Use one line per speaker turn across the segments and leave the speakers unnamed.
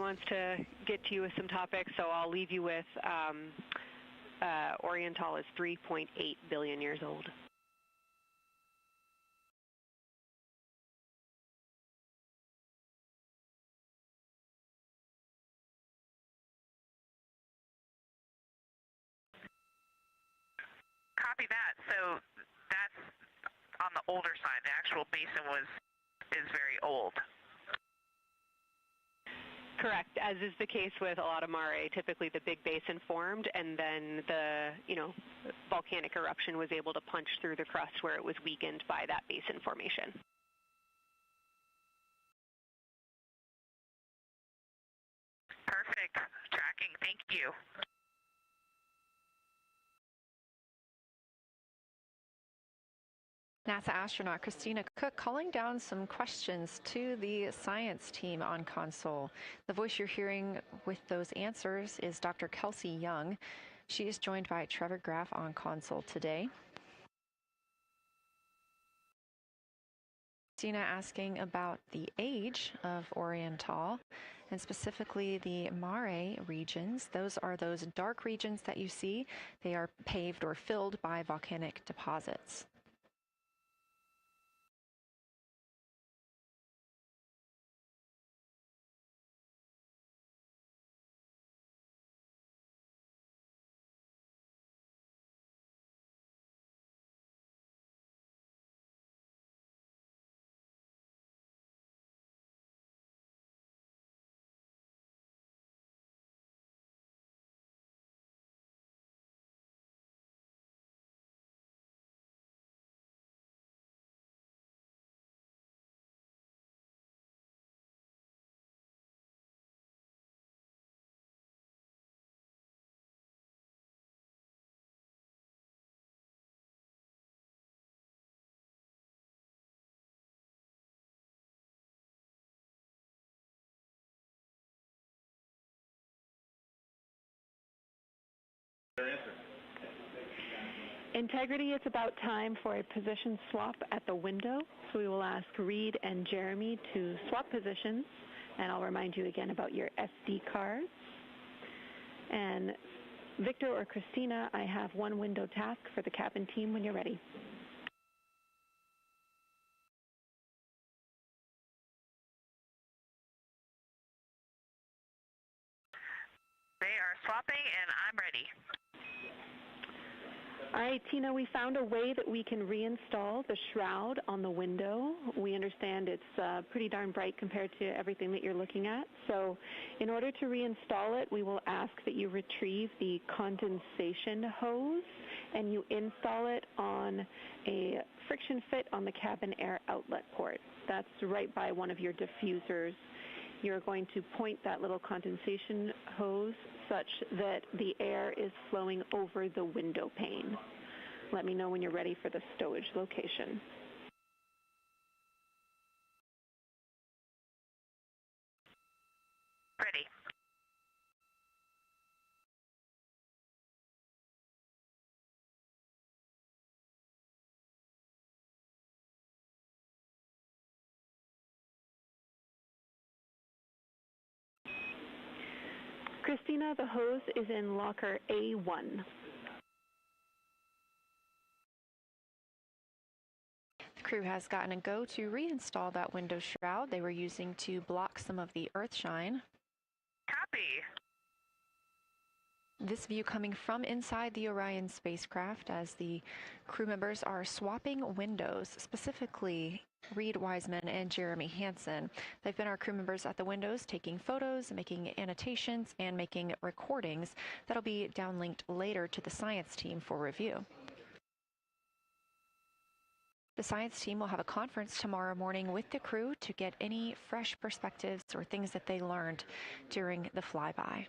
wants to get to you with some topics, so I'll leave you with Oriental is 3.8 billion years old.
Copy that. So that's on the older side. The actual basin is very old.
Correct, as is the case with a lot of mare. Typically the big basin formed, and then the volcanic eruption was able to punch through the crust where it was weakened by that basin formation.
Perfect. Tracking. Thank you.
NASA astronaut Christina Cook calling down some questions to the science team on console. The voice you're hearing with those answers is Dr. Kelsey Young. She is joined by Trevor Graff on console today. Christina asking about the age of Oriental, and specifically the mare regions. Those are those dark regions that you see. They are paved or filled by volcanic deposits.
Integrity, it's about time for a position swap at the window. So we will ask Reed and Jeremy to swap positions, and I'll remind you again about your SD cards. And Victor or Christina, I have one window task for the cabin team when you're ready.
They are swapping, and I'm ready.
All right, Tina, we found a way that we can reinstall the shroud on the window. We understand it's pretty darn bright compared to everything that you're looking at. So in order to reinstall it, we will ask that you retrieve the condensation hose and you install it on a friction fit on the cabin air outlet port. That's right by one of your diffusers. You're going to point that little condensation hose such that the air is flowing over the window pane. Let me know when you're ready for the stowage location.
Ready.
Christina, the hose is in locker A1.
The crew has gotten a go to reinstall that window shroud they were using to block some of the earth shine.
Copy.
This view coming from inside the Orion spacecraft as the crew members are swapping windows, specifically Reed Wiseman and Jeremy Hansen. They've been our crew members at the windows taking photos, making annotations, and making recordings that'll be downlinked later to the science team for review. The science team will have a conference tomorrow morning with the crew to get any fresh perspectives or things that they learned during the flyby.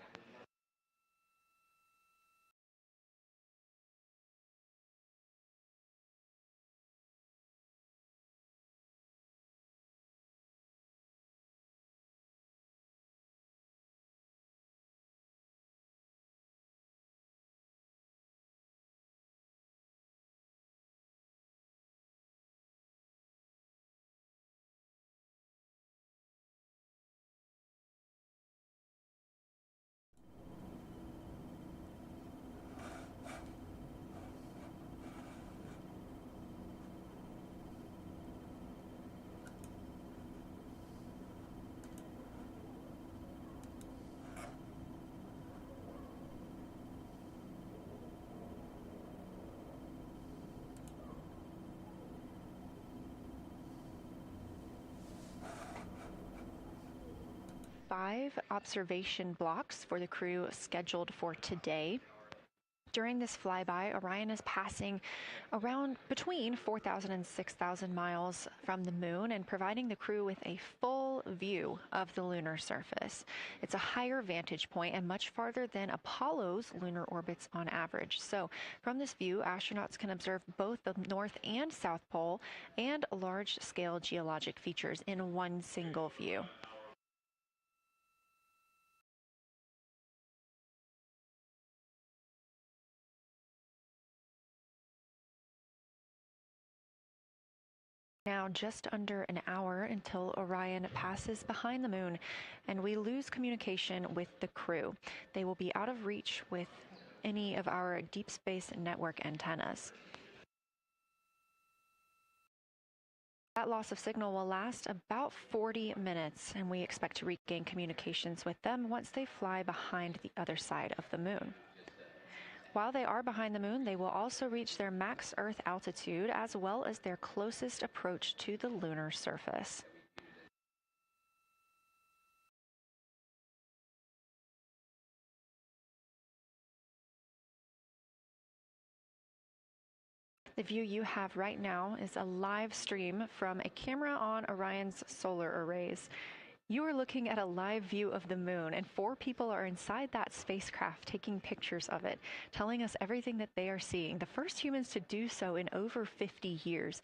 5 observation blocks for the crew scheduled for today. During this flyby, Orion is passing around between 4,000 and 6,000 miles from the moon and providing the crew with a full view of the lunar surface. It's a higher vantage point and much farther than Apollo's lunar orbits on average. So from this view, astronauts can observe both the North and South Pole and large-scale geologic features in one single view. Now just under an hour until Orion passes behind the moon and we lose communication with the crew. They will be out of reach with any of our deep space network antennas. That loss of signal will last about 40 minutes, and we expect to regain communications with them once they fly behind the other side of the moon. While they are behind the moon, they will also reach their max Earth altitude as well as their closest approach to the lunar surface. The view you have right now is a live stream from a camera on Orion's solar arrays. You are looking at a live view of the moon, and 4 people are inside that spacecraft taking pictures of it, telling us everything that they are seeing. The first humans to do so in over 50 years.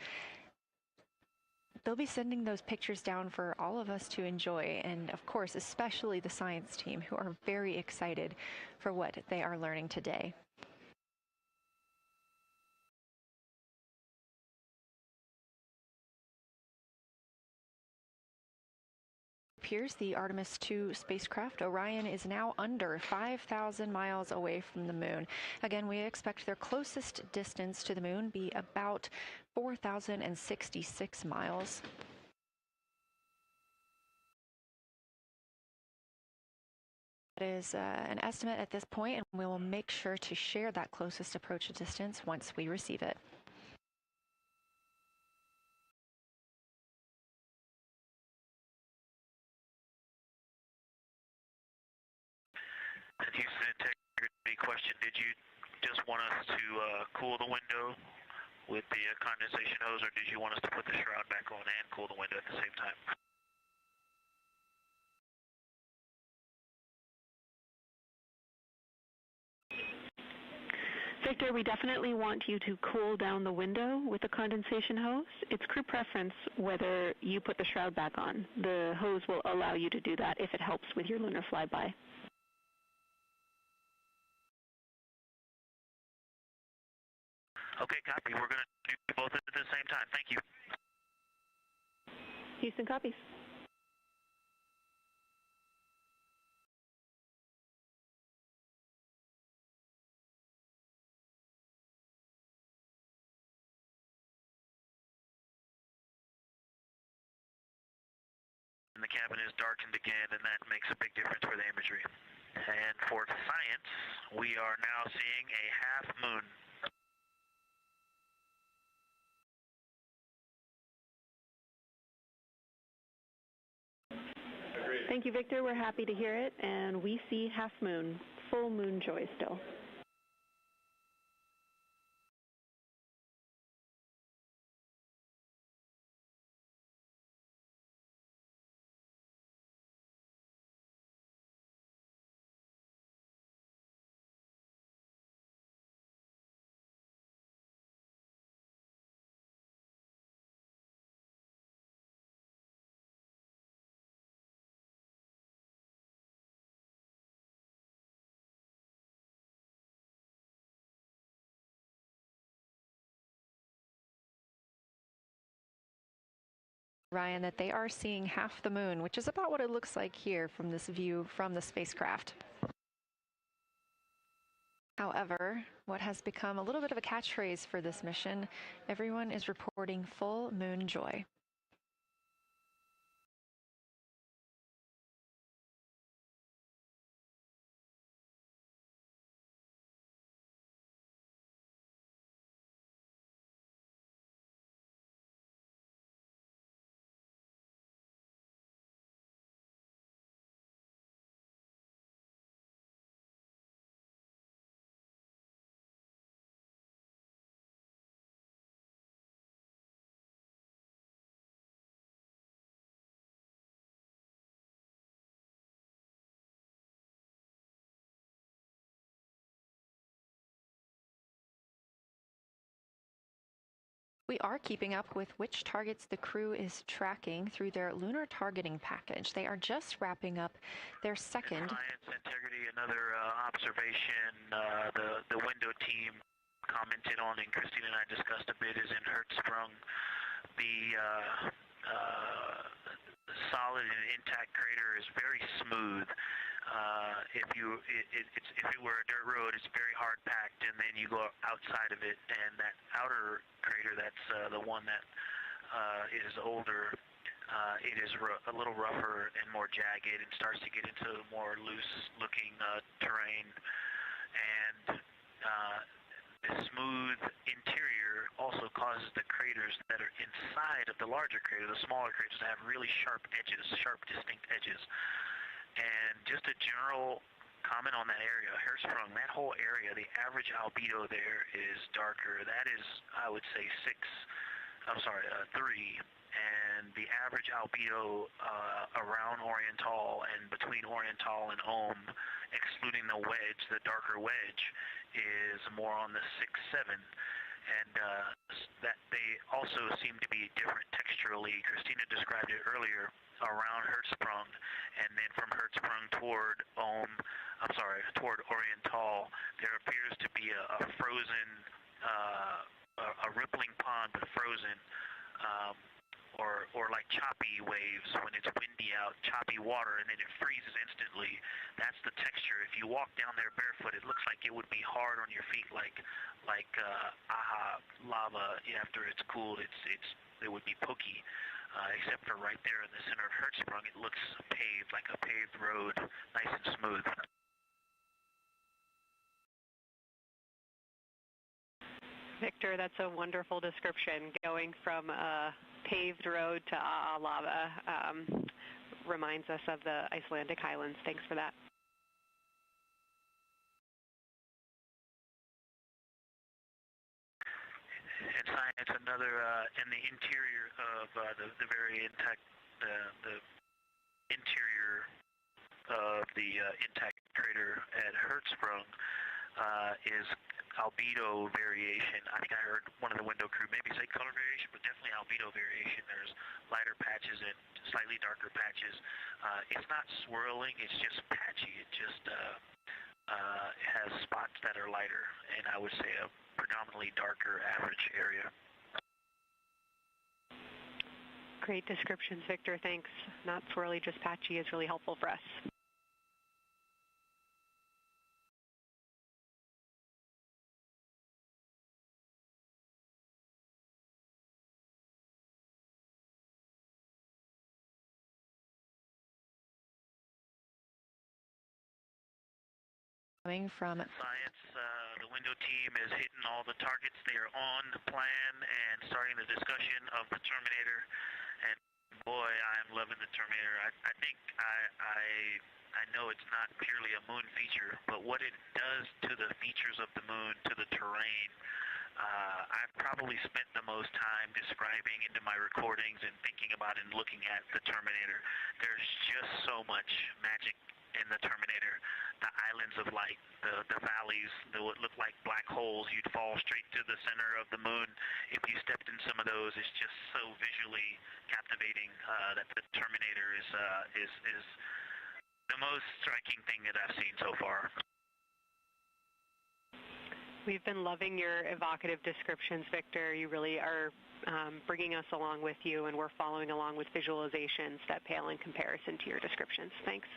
They'll be sending those pictures down for all of us to enjoy, and of course, especially the science team, who are very excited for what they are learning today. Appears the Artemis 2 spacecraft, Orion, is now under 5,000 miles away from the moon. Again, we expect their closest distance to the moon be about 4,066 miles. That is an estimate at this point, and we will make sure to share that closest approach distance once we receive it.
Houston integrity question, did you just want us to cool the window with the condensation hose, or did you want us to put the shroud back on and cool the window at the same time?
Victor, we definitely want you to cool down the window with the condensation hose. It's crew preference whether you put the shroud back on. The hose will allow you to do that if it helps with your lunar flyby.
Okay, copy. We're going to do both at the same time. Thank you.
Houston copies.
And the cabin is darkened again, and that makes a big difference for the imagery. And for science, we are now seeing a half moon.
Thank you, Victor. We're happy to hear it, and we see half moon, full moon joy still.
Ryan, that they are seeing half the moon, which is about what it looks like here from this view from the spacecraft. However, what has become a little bit of a catchphrase for this mission, everyone is reporting full moon joy. we are keeping up with which targets the crew is tracking through their lunar targeting package. They are just wrapping up their second.
Science integrity, another observation the window team commented on and Christine and I discussed a bit is in Hertzsprung. The solid and intact crater is very smooth. If it were a dirt road, it's very hard packed, and then you go outside of it, and that outer crater, that's the one that is older. It is a little rougher and more jagged, and starts to get into more loose-looking terrain, and the smooth interior also causes the craters that are inside of the larger crater, the smaller craters, to have really sharp edges, sharp, distinct edges. And just a general comment on that area, Hertzsprung, that whole area, the average albedo there is darker. That is, I would say, 3. And the average albedo around Oriental and between Oriental and Ohm, excluding the wedge, the darker wedge, is more on the 6-7. And that they also seem to be different texturally. Christina described it earlier around Hertzsprung, and then from Hertzsprung toward Oriental, there appears to be a frozen, a rippling pond, but frozen, or like choppy waves when it's windy out, choppy water, and then it freezes instantly. That's the texture. If you walk down there barefoot, it looks like it would be hard on your feet, like lava. After it's cooled, it would be pokey. Except for right there in the center of Hertzsprung, it looks paved, like a paved road, nice and smooth.
Victor, that's a wonderful description. Going from a paved road to lava reminds us of the Icelandic highlands. Thanks for that.
And science, another in the interior of the very intact, the interior of the intact crater at Hertzsprung is albedo variation. I think I heard one of the window crew maybe say color variation, but definitely albedo variation. There's lighter patches and slightly darker patches. It's not swirling, it's just patchy. It just has spots that are lighter, and I would say a predominantly darker average area.
Great descriptions, Victor. Thanks. Not swirly, just patchy is really helpful for us.
Coming from
science, the window team is hitting all the targets. They are on plan and starting the discussion of the Terminator. And boy, I am loving the Terminator. I think I know it's not purely a moon feature, but what it does to the features of the moon, to the terrain, I've probably spent the most time describing into my recordings and thinking about and looking at the Terminator. There's just so much magic in the Terminator. The islands of light, the valleys that would look like black holes. You'd fall straight to the center of the moon if you stepped in some of those. It's just so visually captivating that the Terminator is the most striking thing that I've seen so far.
We've been loving your evocative descriptions, Victor. You really are bringing us along with you, and we're following along with visualizations that pale in comparison to your descriptions. Thanks.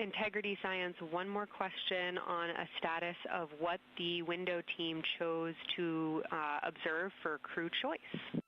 Integrity Science, one more question on a status of what the window team chose to observe for crew choice.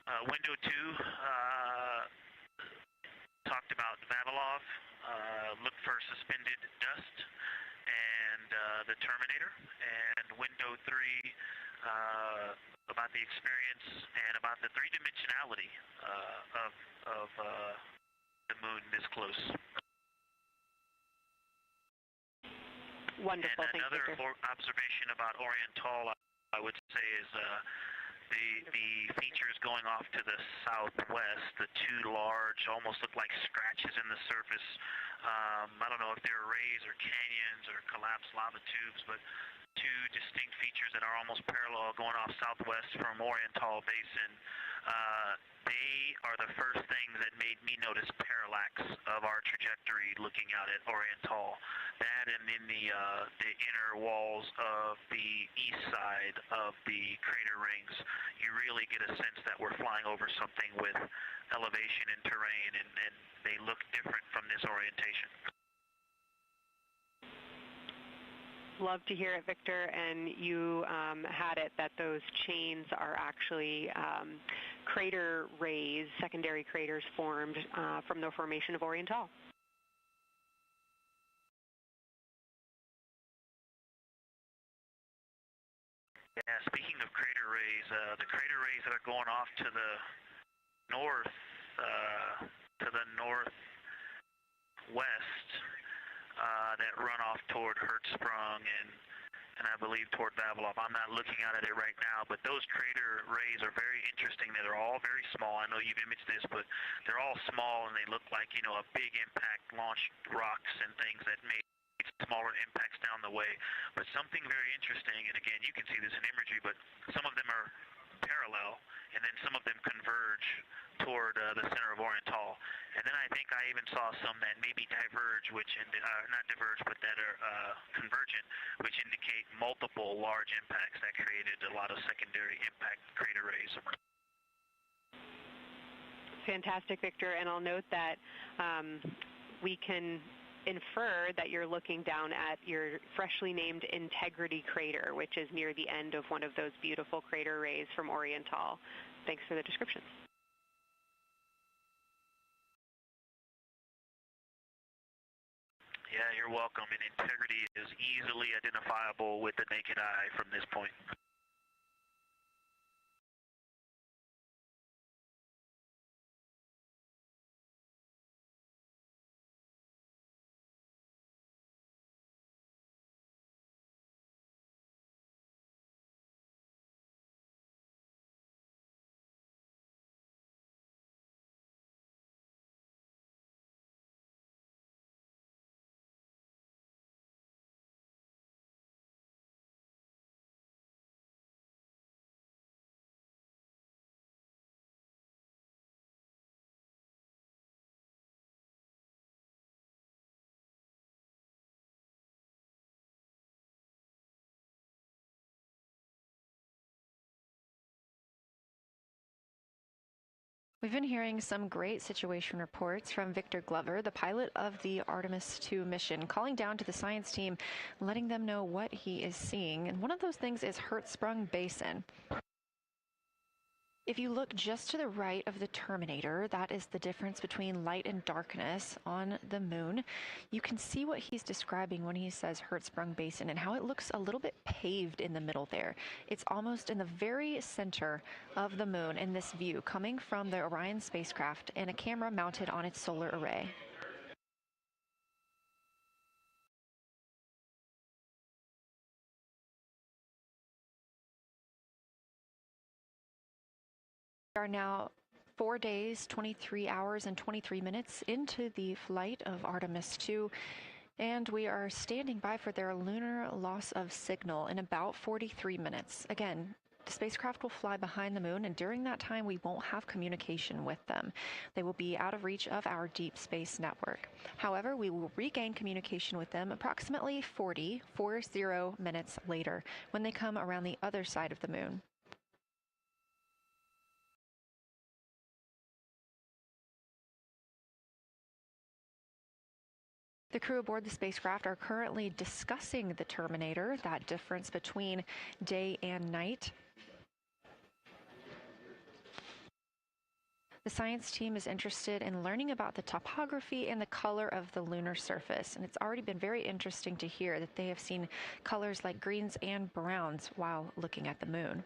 Window 2 talked about Vavilov, look for suspended dust, and the Terminator. And window 3 about the experience and about the three-dimensionality of the moon this close.
Wonderful.
And another observation about Oriental, I would say, is the features going off to the southwest, the two large, almost look like scratches in the surface. I don't know if they're rays or canyons or collapsed lava tubes, but two distinct features that are almost parallel going off southwest from Oriental Basin. They are the first things that made me notice parallax of our trajectory looking out at Oriental. That and in the inner walls of the east side of the crater rings, you really get a sense that we're flying over something with elevation and terrain, and they look different from this orientation.
Love to hear it, Victor, and you had it that those chains are actually crater rays, secondary craters formed from the formation of Oriental.
Yeah, speaking of crater rays, the crater rays that are going off to the northwest, that run off toward Hertzsprung and I believe toward Vavilov. I'm not looking at it right now, but those crater rays are very interesting. They're all very small. I know you've imaged this, but they're all small and they look like, you know, a big impact launched rocks and things that made smaller impacts down the way. But something very interesting, and again, you can see this in imagery, but some of them are parallel, and then some of them converge toward the center of Oriental. And then I think I even saw some that maybe diverge, which not diverge, but that are convergent, which indicate multiple large impacts that created a lot of secondary impact crater rays.
Fantastic, Victor. And I'll note that we can infer that you're looking down at your freshly named Integrity crater, which is near the end of one of those beautiful crater rays from Oriental. Thanks for the description.
Yeah, you're welcome. And Integrity is easily identifiable with the naked eye from this point.
We've been hearing some great situation reports from Victor Glover, the pilot of the Artemis 2 mission, calling down to the science team, letting them know what he is seeing. And one of those things is Hertzsprung Basin. If you look just to the right of the Terminator, that is the difference between light and darkness on the moon. You can see what he's describing when he says Hertzsprung Basin and how it looks a little bit paved in the middle there. It's almost in the very center of the moon in this view, coming from the Orion spacecraft and a camera mounted on its solar array. We are now 4 days, 23 hours, and 23 minutes into the flight of Artemis 2, and we are standing by for their lunar loss of signal in about 43 minutes. Again, the spacecraft will fly behind the moon, and during that time, we won't have communication with them. They will be out of reach of our deep space network. However, we will regain communication with them approximately 40 minutes later when they come around the other side of the moon. The crew aboard the spacecraft are currently discussing the Terminator, that difference between day and night. The science team is interested in learning about the topography and the color of the lunar surface, and it's already been very interesting to hear that they have seen colors like greens and browns while looking at the moon.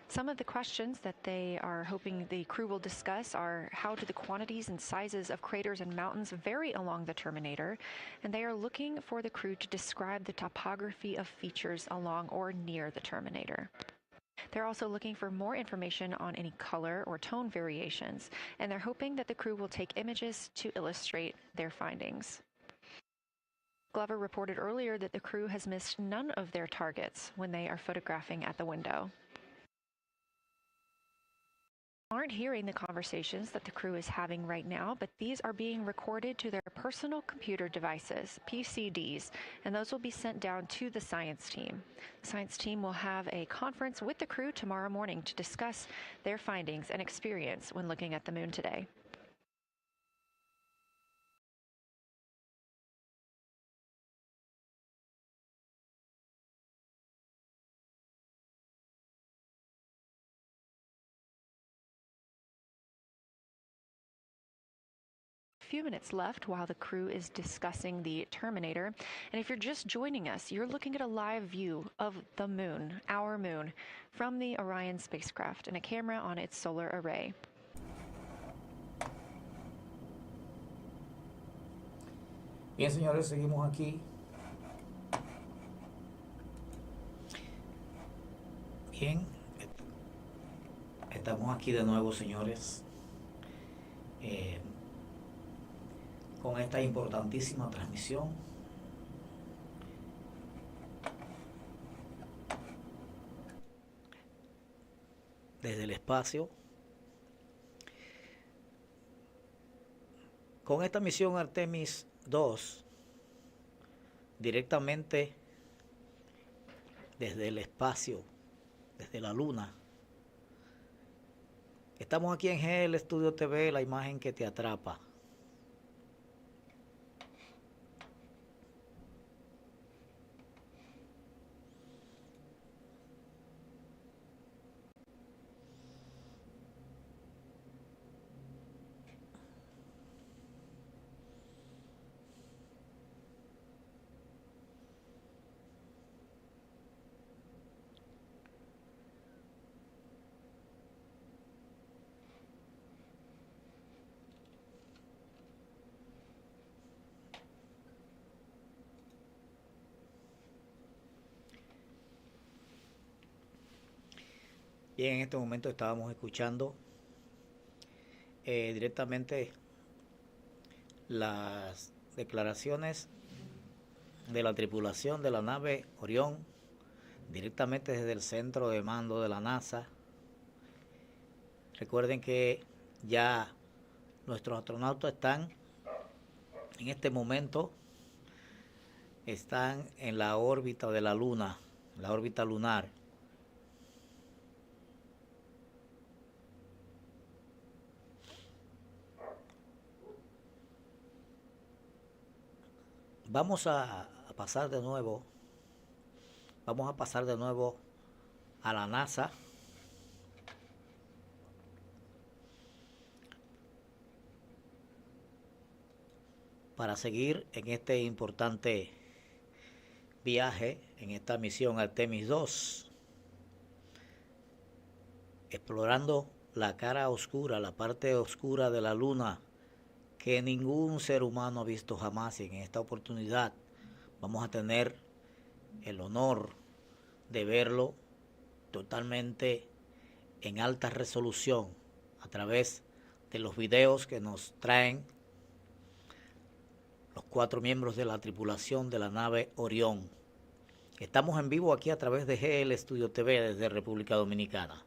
Some of the questions that they are hoping the crew will discuss are how do the quantities and sizes of craters and mountains vary along the terminator, and they are looking for the crew to describe the topography of features along or near the terminator. They're also looking for more information on any color or tone variations, and they're hoping that the crew will take images to illustrate their findings. Glover reported earlier that the crew has missed none of their targets when they are photographing at the window. Aren't hearing the conversations that the crew is having right now, but these are being recorded to their personal computer devices, PCDs, and those will be sent down to the science team. The science team will have a conference with the crew tomorrow morning to discuss their findings and experience when looking at the moon today. Few minutes left while the crew is discussing the terminator, and if you're just joining us, you're looking at a live view of the moon, our moon, from the Orion spacecraft and a camera on its solar array.
Bien, señores, seguimos aquí. Bien, estamos aquí de nuevo, señores. Con esta importantísima transmisión desde el espacio, con esta misión ARTEMIS11 directamente desde el espacio, desde la luna. Estamos aquí en GL Estudio TV, la imagen que te atrapa. Bien, en este momento estábamos escuchando directamente las declaraciones de la tripulación de la nave Orión, directamente desde el centro de mando de la NASA. Recuerden que ya nuestros astronautas están en este momento, están en la órbita de la Luna, la órbita lunar. Vamos a pasar de nuevo a la NASA para seguir en este importante viaje, en esta misión ARTEMIS11, explorando la cara oscura, la parte oscura de la luna que ningún ser humano ha visto jamás, y en esta oportunidad vamos a tener el honor de verlo totalmente en alta resolución a través de los videos que nos traen los 4 miembros de la tripulación de la nave Orión. Estamos en vivo aquí a través de GL Estudio TV desde República Dominicana.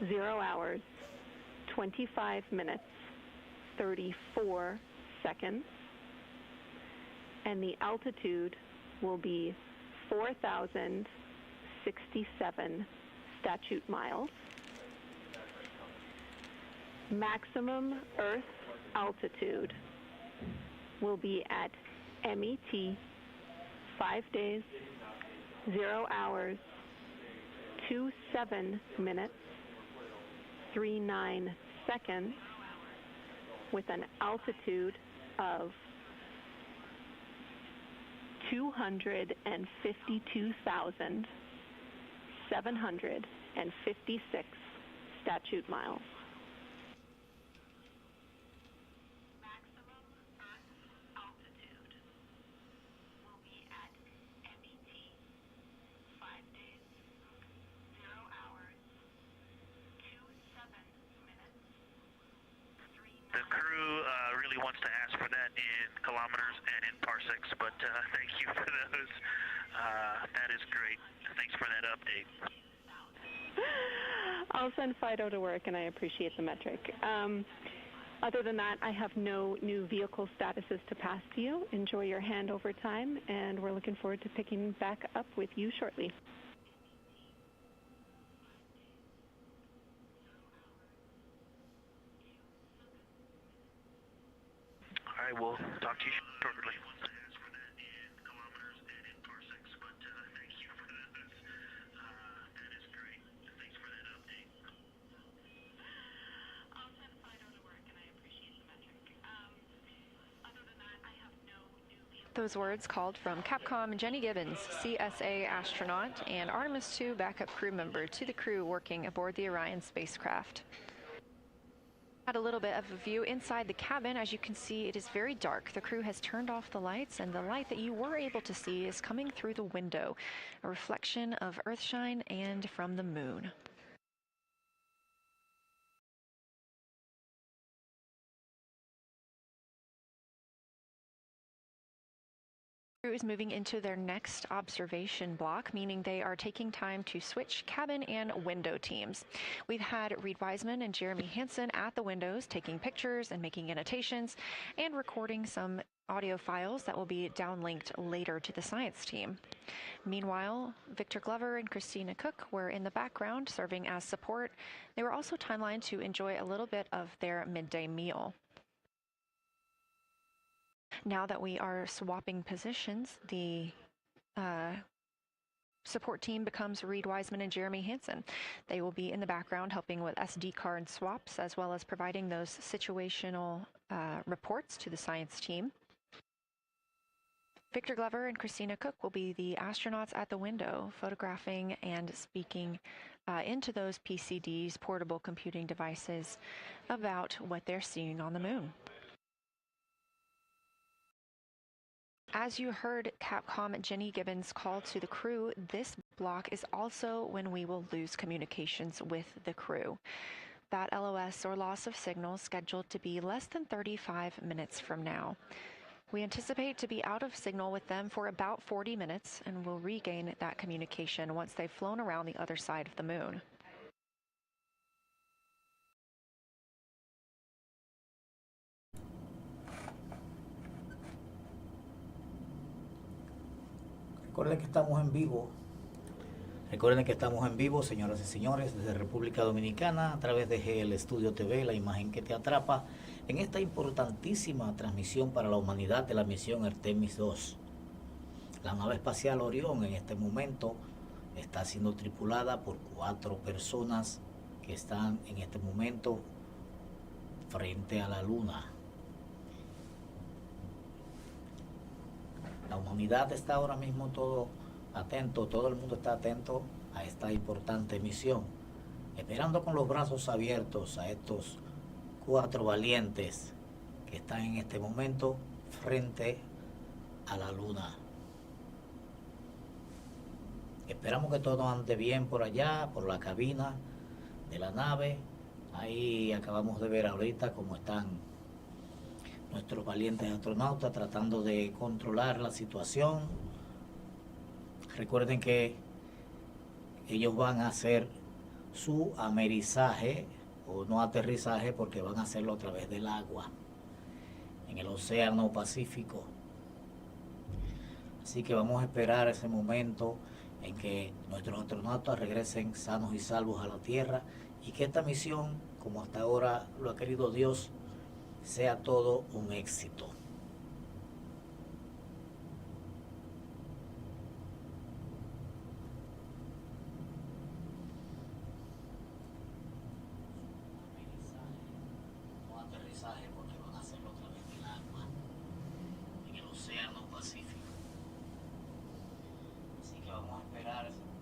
Zero hours, 25 minutes, 34 seconds, and the altitude will be 4,067 statute miles. Maximum Earth altitude will be at MET 5 days, 0 hours, 27 minutes, 39 seconds, with an altitude of 252,756 statute miles. Maximum Earth altitude will be at MET 5 days, 0 hours, 27 minutes, 39.
The crew really wants to ask for that in kilometers and in parsecs, but thank you for those. That is great. Thanks for that update.
I'll send Fido to work, and I appreciate the metric. Other than that, I have no new vehicle statuses to pass to you. Enjoy your handover time, and we're looking forward to picking back up with you shortly.
All right, we'll talk to you shortly.
Those words called from Capcom Jenny Gibbons, CSA astronaut and Artemis II backup crew member, to the crew working aboard the Orion spacecraft. Had a little bit of a view inside the cabin. As you can see, it is very dark. The crew has turned off the lights, and the light that you were able to see is coming through the window, a reflection of Earthshine and from the moon. Is moving into their next observation block, meaning they are taking time to switch cabin and window teams. We've had Reed Wiseman and Jeremy Hansen at the windows taking pictures and making annotations and recording some audio files that will be downlinked later to the science team. Meanwhile, Victor Glover and Christina Cook were in the background serving as support. They were also timelined to enjoy a little bit of their midday meal. Now that we are swapping positions, the support team becomes Reed Wiseman and Jeremy Hansen. They will be in the background helping with SD card swaps, as well as providing those situational reports to the science team. Victor Glover and Christina Cook will be the astronauts at the window, photographing and speaking into those PCDs, portable computing devices, about what they're seeing on the moon. As you heard Capcom Jenny Gibbons call to the crew, this block is also when we will lose communications with the crew. That LOS, or loss of signal, scheduled to be less than 35 minutes from now. We anticipate to be out of signal with them for about 40 minutes, and will regain that communication once they've flown around the other side of the moon.
Recuerden que estamos en vivo. Recuerden que estamos en vivo, señoras y señores, desde República Dominicana, a través de GL Studio TV, la imagen que te atrapa, en esta importantísima transmisión para la humanidad de la misión ARTEMIS11. La nave espacial Orión en este momento está siendo tripulada por 4 personas que están en este momento frente a la Luna. La humanidad está ahora mismo todo atento, todo el mundo está atento a esta importante misión, esperando con los brazos abiertos a estos 4 valientes que están en este momento frente a la Luna. Esperamos que todo ande bien por allá, por la cabina de la nave. Ahí acabamos de ver ahorita cómo están nuestros valientes astronautas tratando de controlar la situación. Recuerden que ellos van a hacer su amerizaje o no aterrizaje, porque van a hacerlo a través del agua en el océano Pacífico. Así que vamos a esperar ese momento en que nuestros astronautas regresen sanos y salvos a la Tierra, y que esta misión, como hasta ahora lo ha querido Dios, sea todo un éxito. pasaje porque van a hacerlo otra vez en el agua, en el océano Pacífico. Así que vamos a esperar ese momento.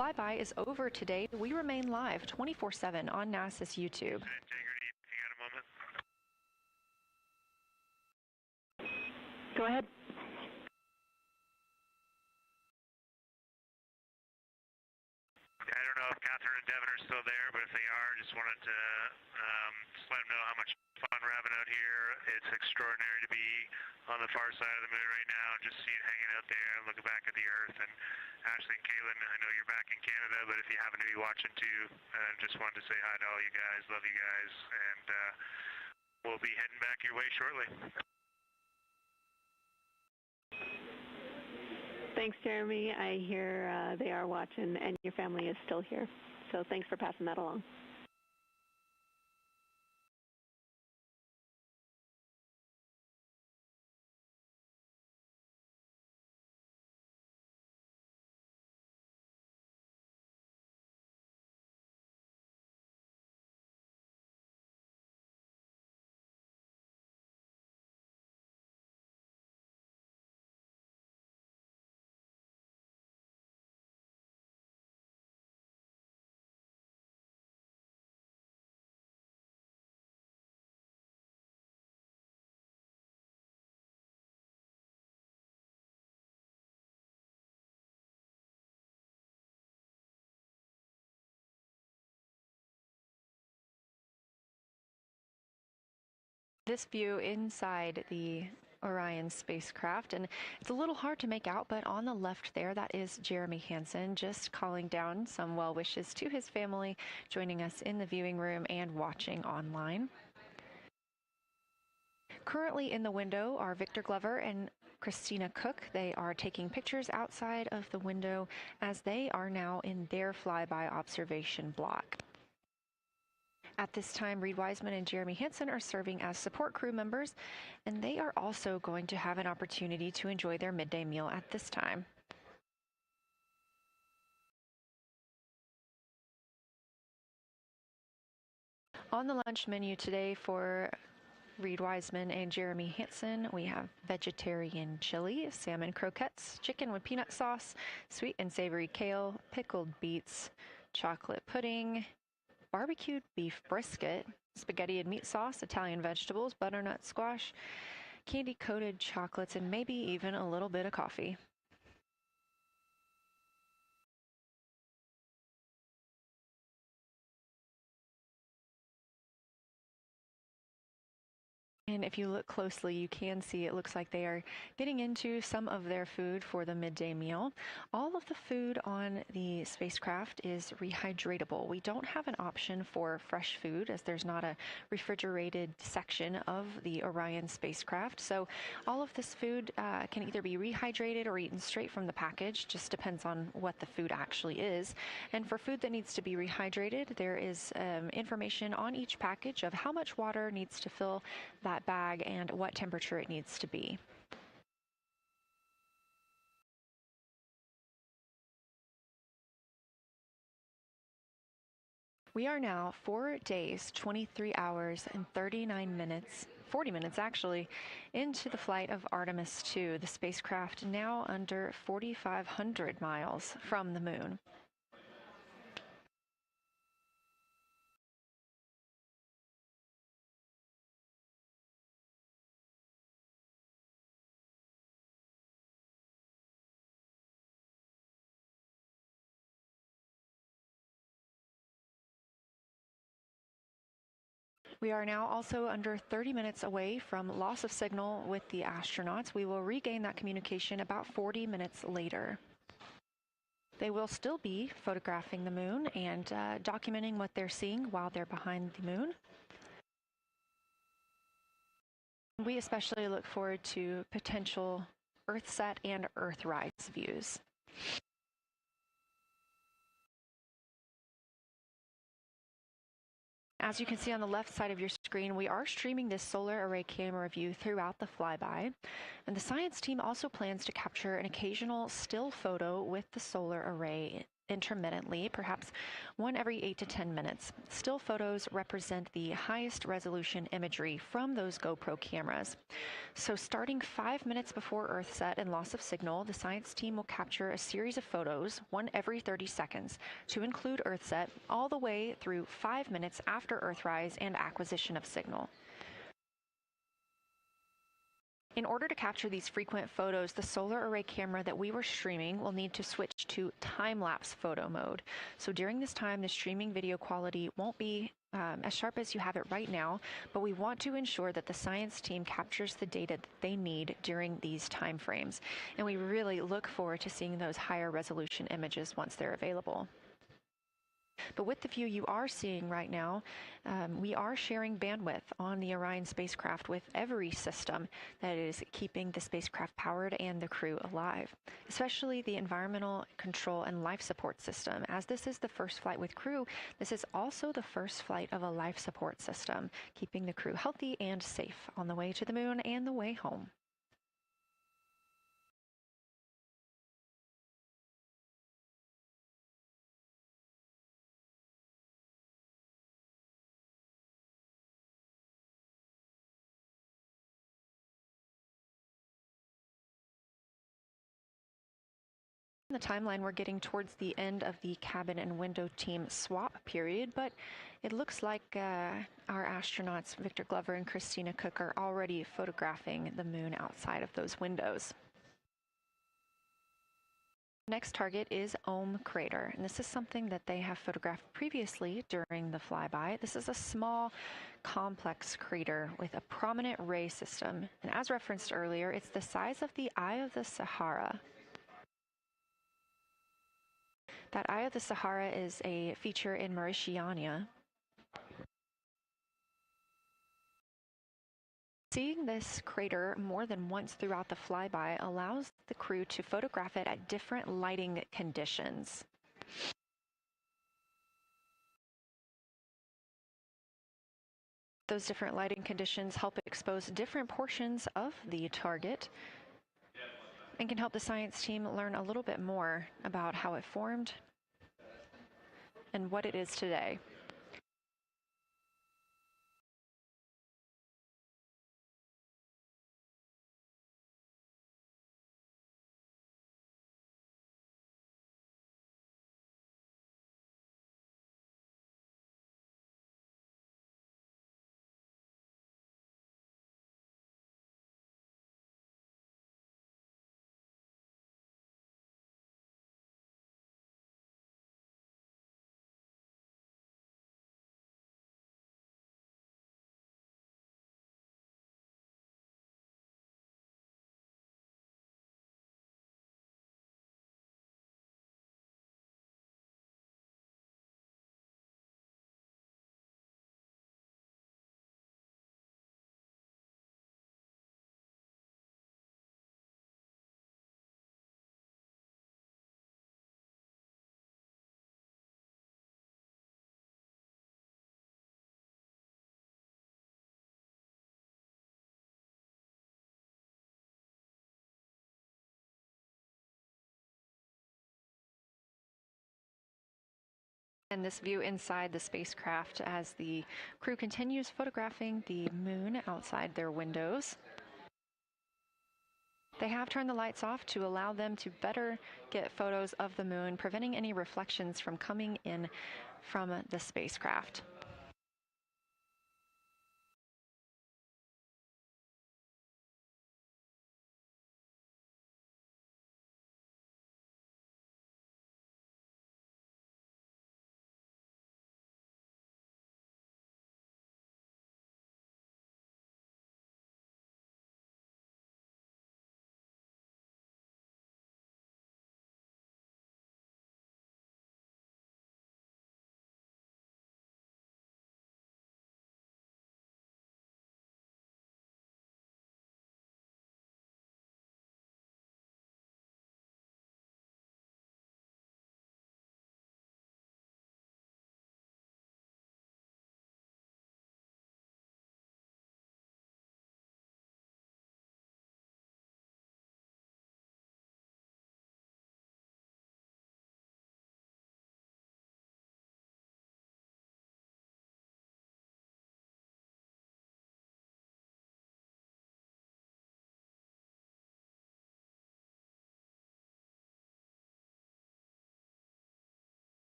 Flyby is over today. We remain live 24/7 on NASA's YouTube.
Integrity, you got a moment?
Go ahead.
I don't know if Catherine and Devin are still there, but if they are, just wanted to just let them know how much fun we're having out here. It's extraordinary to be on the far side of the moon right now, just seeing hanging out there and looking back at the Earth. And Ashley and Kaylin, I know you're back in Canada, but if you happen to be watching too, just wanted to say hi to all you guys. Love you guys, and we'll be heading back your way shortly.
Thanks, Jeremy. I hear they are watching, and your family is still here. So thanks for passing that along.
This view inside the Orion spacecraft, and it's a little hard to make out, but on the left there, that is Jeremy Hansen just calling down some well wishes to his family, joining us in the viewing room and watching online. Currently in the window are Victor Glover and Christina Cook. They are taking pictures outside of the window as they are now in their flyby observation block. At this time, Reed Wiseman and Jeremy Hansen are serving as support crew members, and they are also going to have an opportunity to enjoy their midday meal at this time. On the lunch menu today for Reed Wiseman and Jeremy Hansen, we have vegetarian chili, salmon croquettes, chicken with peanut sauce, sweet and savory kale, pickled beets, chocolate pudding, barbecued beef brisket, spaghetti and meat sauce, Italian vegetables, butternut squash, candy-coated chocolates, and maybe even a little bit of coffee. And if you look closely, you can see it looks like they are getting into some of their food for the midday meal. All of the food on the spacecraft is rehydratable. We don't have an option for fresh food as there's not a refrigerated section of the Orion spacecraft. So all of this food can either be rehydrated or eaten straight from the package, just depends on what the food actually is. And for food that needs to be rehydrated, there is information on each package of how much water needs to fill that bag and what temperature it needs to be. We are now 4 days, 23 hours, and 39 minutes, 40 minutes actually, into the flight of Artemis 2, the spacecraft now under 4,500 miles from the moon. We are now also under 30 minutes away from loss of signal with the astronauts. We will regain that communication about 40 minutes later. They will still be photographing the moon and documenting what they're seeing while they're behind the moon. We especially look forward to potential Earthset and Earthrise views. As you can see on the left side of your screen, we are streaming this solar array camera view throughout the flyby. And the science team also plans to capture an occasional still photo with the solar array intermittently, perhaps one every 8 to 10 minutes. Still photos represent the highest resolution imagery from those GoPro cameras. So starting 5 minutes before Earthset and loss of signal, the science team will capture a series of photos, one every 30 seconds, to include Earthset all the way through 5 minutes after Earthrise and acquisition of signal. In order to capture these frequent photos, the solar array camera that we were streaming will need to switch to time-lapse photo mode. So during this time, the streaming video quality won't be as sharp as you have it right now, but we want to ensure that the science team captures the data that they need during these time frames. And we really look forward to seeing those higher resolution images once they're available. But with the view you are seeing right now, we are sharing bandwidth on the Orion spacecraft with every system that is keeping the spacecraft powered and the crew alive, especially the environmental control and life support system. As this is the first flight with crew, this is also the first flight of a life support system, keeping the crew healthy and safe on the way to the moon and the way home. The timeline, we're getting towards the end of the cabin and window team swap period, but it looks like our astronauts, Victor Glover and Christina Cook, are already photographing the moon outside of those windows. Next target is Ohm Crater, and this is something that they have photographed previously during the flyby. This is a small, complex crater with a prominent ray system, and as referenced earlier, it's the size of the Eye of the Sahara. That Eye of the Sahara is a feature in Mauritania. Seeing this crater more than once throughout the flyby allows the crew to photograph it at different lighting conditions. Those different lighting conditions help expose different portions of the target and can help the science team learn a little bit more about how it formed and what it is today. And this view inside the spacecraft as the crew continues photographing the moon outside their windows. They have turned the lights off to allow them to better get photos of the moon, preventing any reflections from coming in from the spacecraft.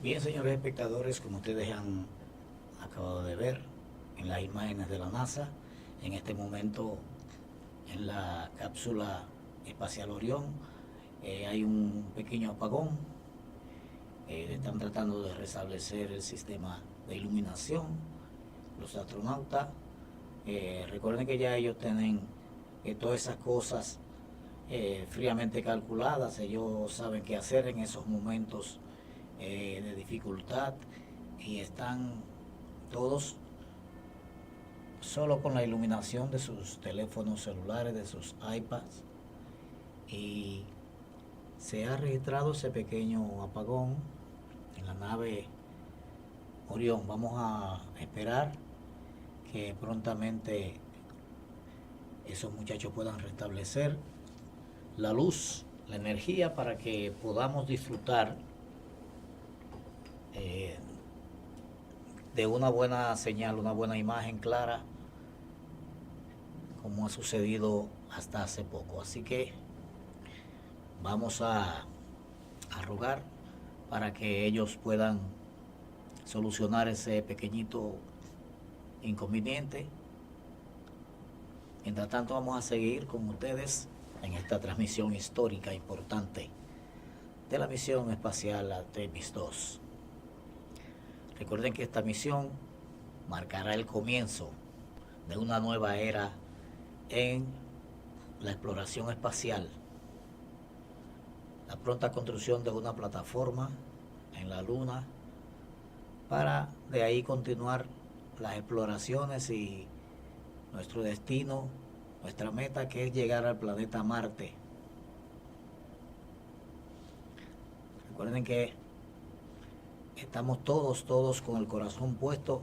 Bien, señores espectadores, como ustedes han acabado de ver en las imágenes de la NASA, en este momento en la cápsula espacial Orión hay un pequeño apagón. Están tratando de restablecer el sistema de iluminación los astronautas. Recuerden que ya ellos tienen todas esas cosas fríamente calculadas. Ellos saben qué hacer en esos momentos de dificultad, y están todos solo con la iluminación de sus teléfonos celulares, de sus iPads, y se ha registrado ese pequeño apagón en la nave Orión. Vamos a esperar que prontamente esos muchachos puedan restablecer la luz, la energía, para que podamos disfrutar de una buena señal, una buena imagen clara, como ha sucedido hasta hace poco. Así que vamos a rogar para que ellos puedan solucionar ese pequeñito inconveniente. Mientras tanto, vamos a seguir con ustedes en esta transmisión histórica importante de la misión espacial ARTEMIS11. Recuerden que esta misión marcará el comienzo de una nueva era en la exploración espacial. La pronta construcción de una plataforma en la Luna para de ahí continuar las exploraciones y nuestro destino, nuestra meta, que es llegar al planeta Marte. Recuerden que estamos todos con el corazón puesto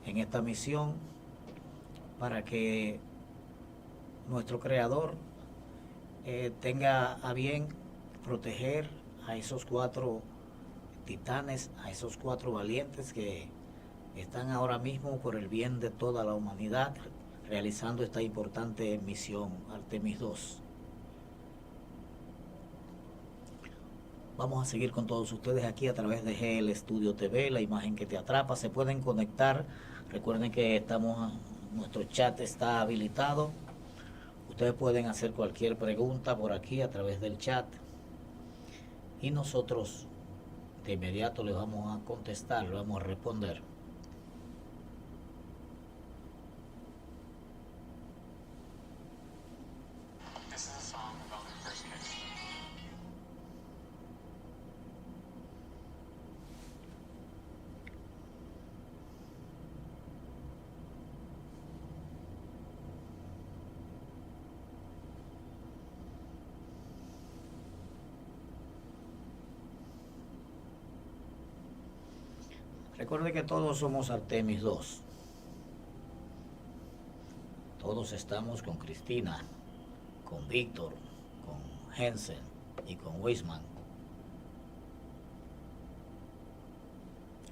en esta misión para que nuestro Creador tenga a bien proteger a esos 4 titanes, a esos 4 valientes que están ahora mismo por el bien de toda la humanidad realizando esta importante misión ARTEMIS11. Vamos a seguir con todos ustedes aquí a través de GL Studio TV, la imagen que te atrapa. Se pueden conectar. Recuerden que nuestro chat está habilitado. Ustedes pueden hacer cualquier pregunta por aquí a través del chat, y nosotros de inmediato les vamos a contestar, le vamos a responder. Recuerde que todos somos Artemis 2. Todos estamos con Cristina, con Víctor, con Jensen y con Weisman.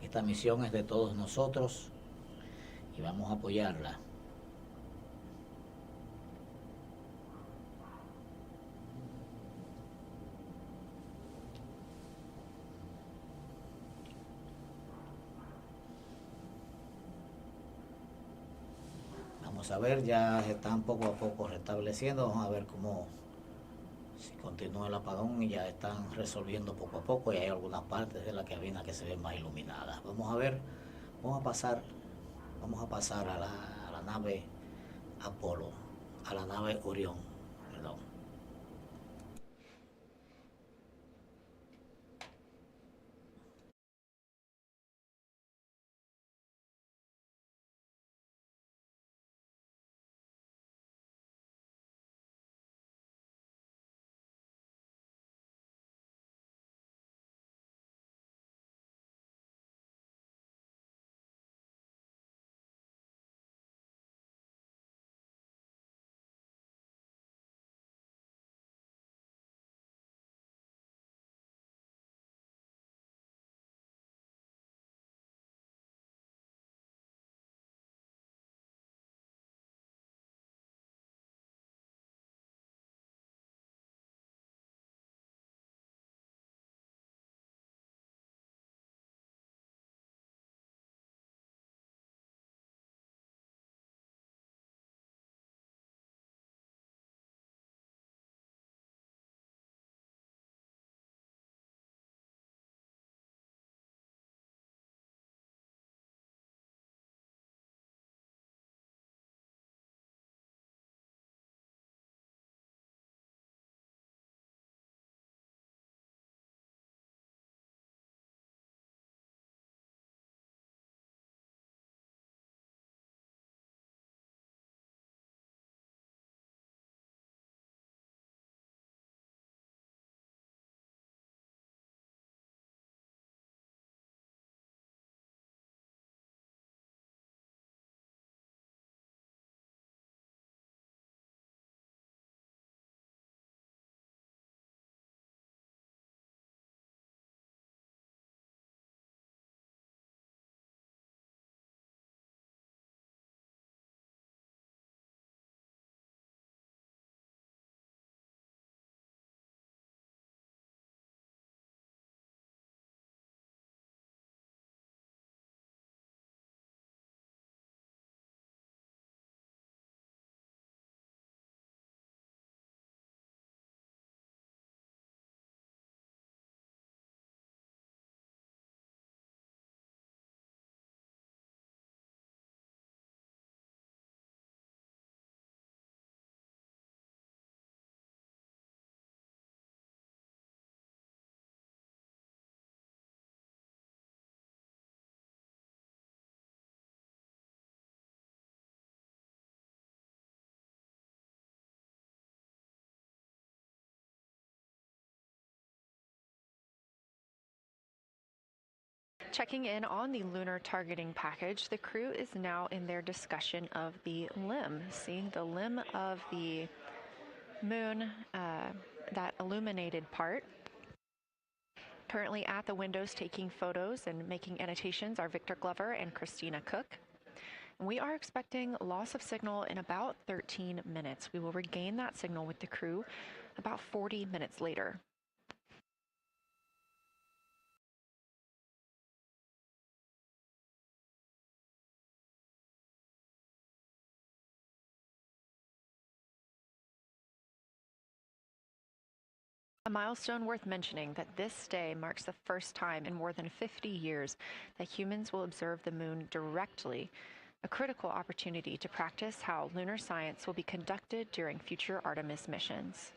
Esta misión es de todos nosotros y vamos a apoyarla. Vamos a ver, ya se están poco a poco restableciendo. Vamos a ver cómo, si continúa el apagón, y ya están resolviendo poco a poco, y hay algunas partes de la cabina que se ven más iluminadas. Vamos a ver, vamos a pasar a la nave Apolo, a la nave Orión, perdón.
Checking in on the lunar targeting package, the crew is now in their discussion of the limb, seeing the limb of the moon, that illuminated part. Currently at the windows taking photos and making annotations are Victor Glover and Christina Cook. And we are expecting loss of signal in about 13 minutes. We will regain that signal with the crew about 40 minutes later. A milestone worth mentioning that this day marks the first time in more than 50 years that humans will observe the moon directly, a critical opportunity to practice how lunar science will be conducted during future Artemis missions.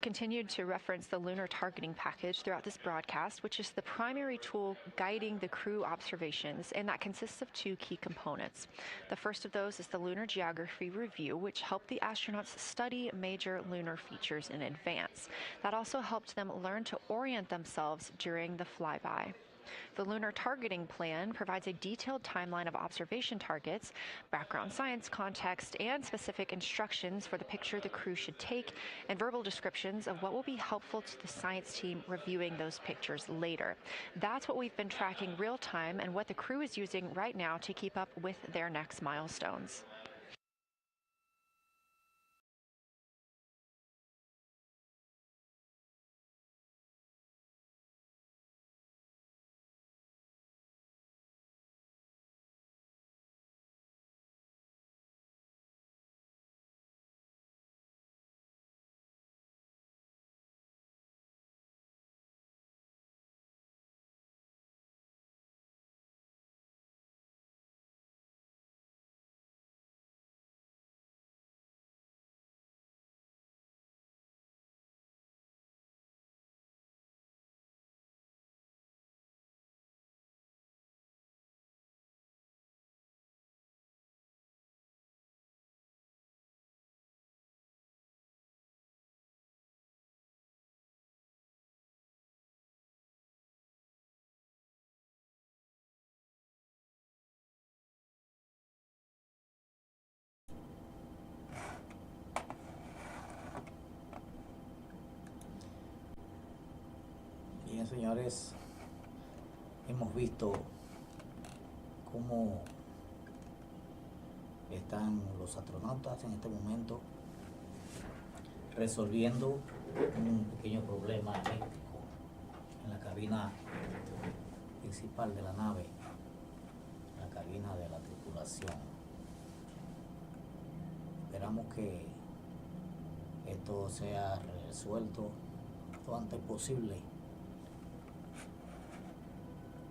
Continued to reference the lunar targeting package throughout this broadcast, which is the primary tool guiding the crew observations, and that consists of two key components. The first of those is the Lunar Geography Review, which helped the astronauts study major lunar features in advance. That also helped them learn to orient themselves during the flyby. The Lunar Targeting Plan provides a detailed timeline of observation targets, background science context, and specific instructions for the picture the crew should take, and verbal descriptions of what will be helpful to the science team reviewing those pictures later. That's what we've been tracking real time and what the crew is using right now to keep up with their next milestones.
Bien, señores, hemos visto cómo están los astronautas en este momento resolviendo un pequeño problema eléctrico en la cabina principal de la nave, la cabina de la tripulación. Esperamos que esto sea resuelto lo antes posible.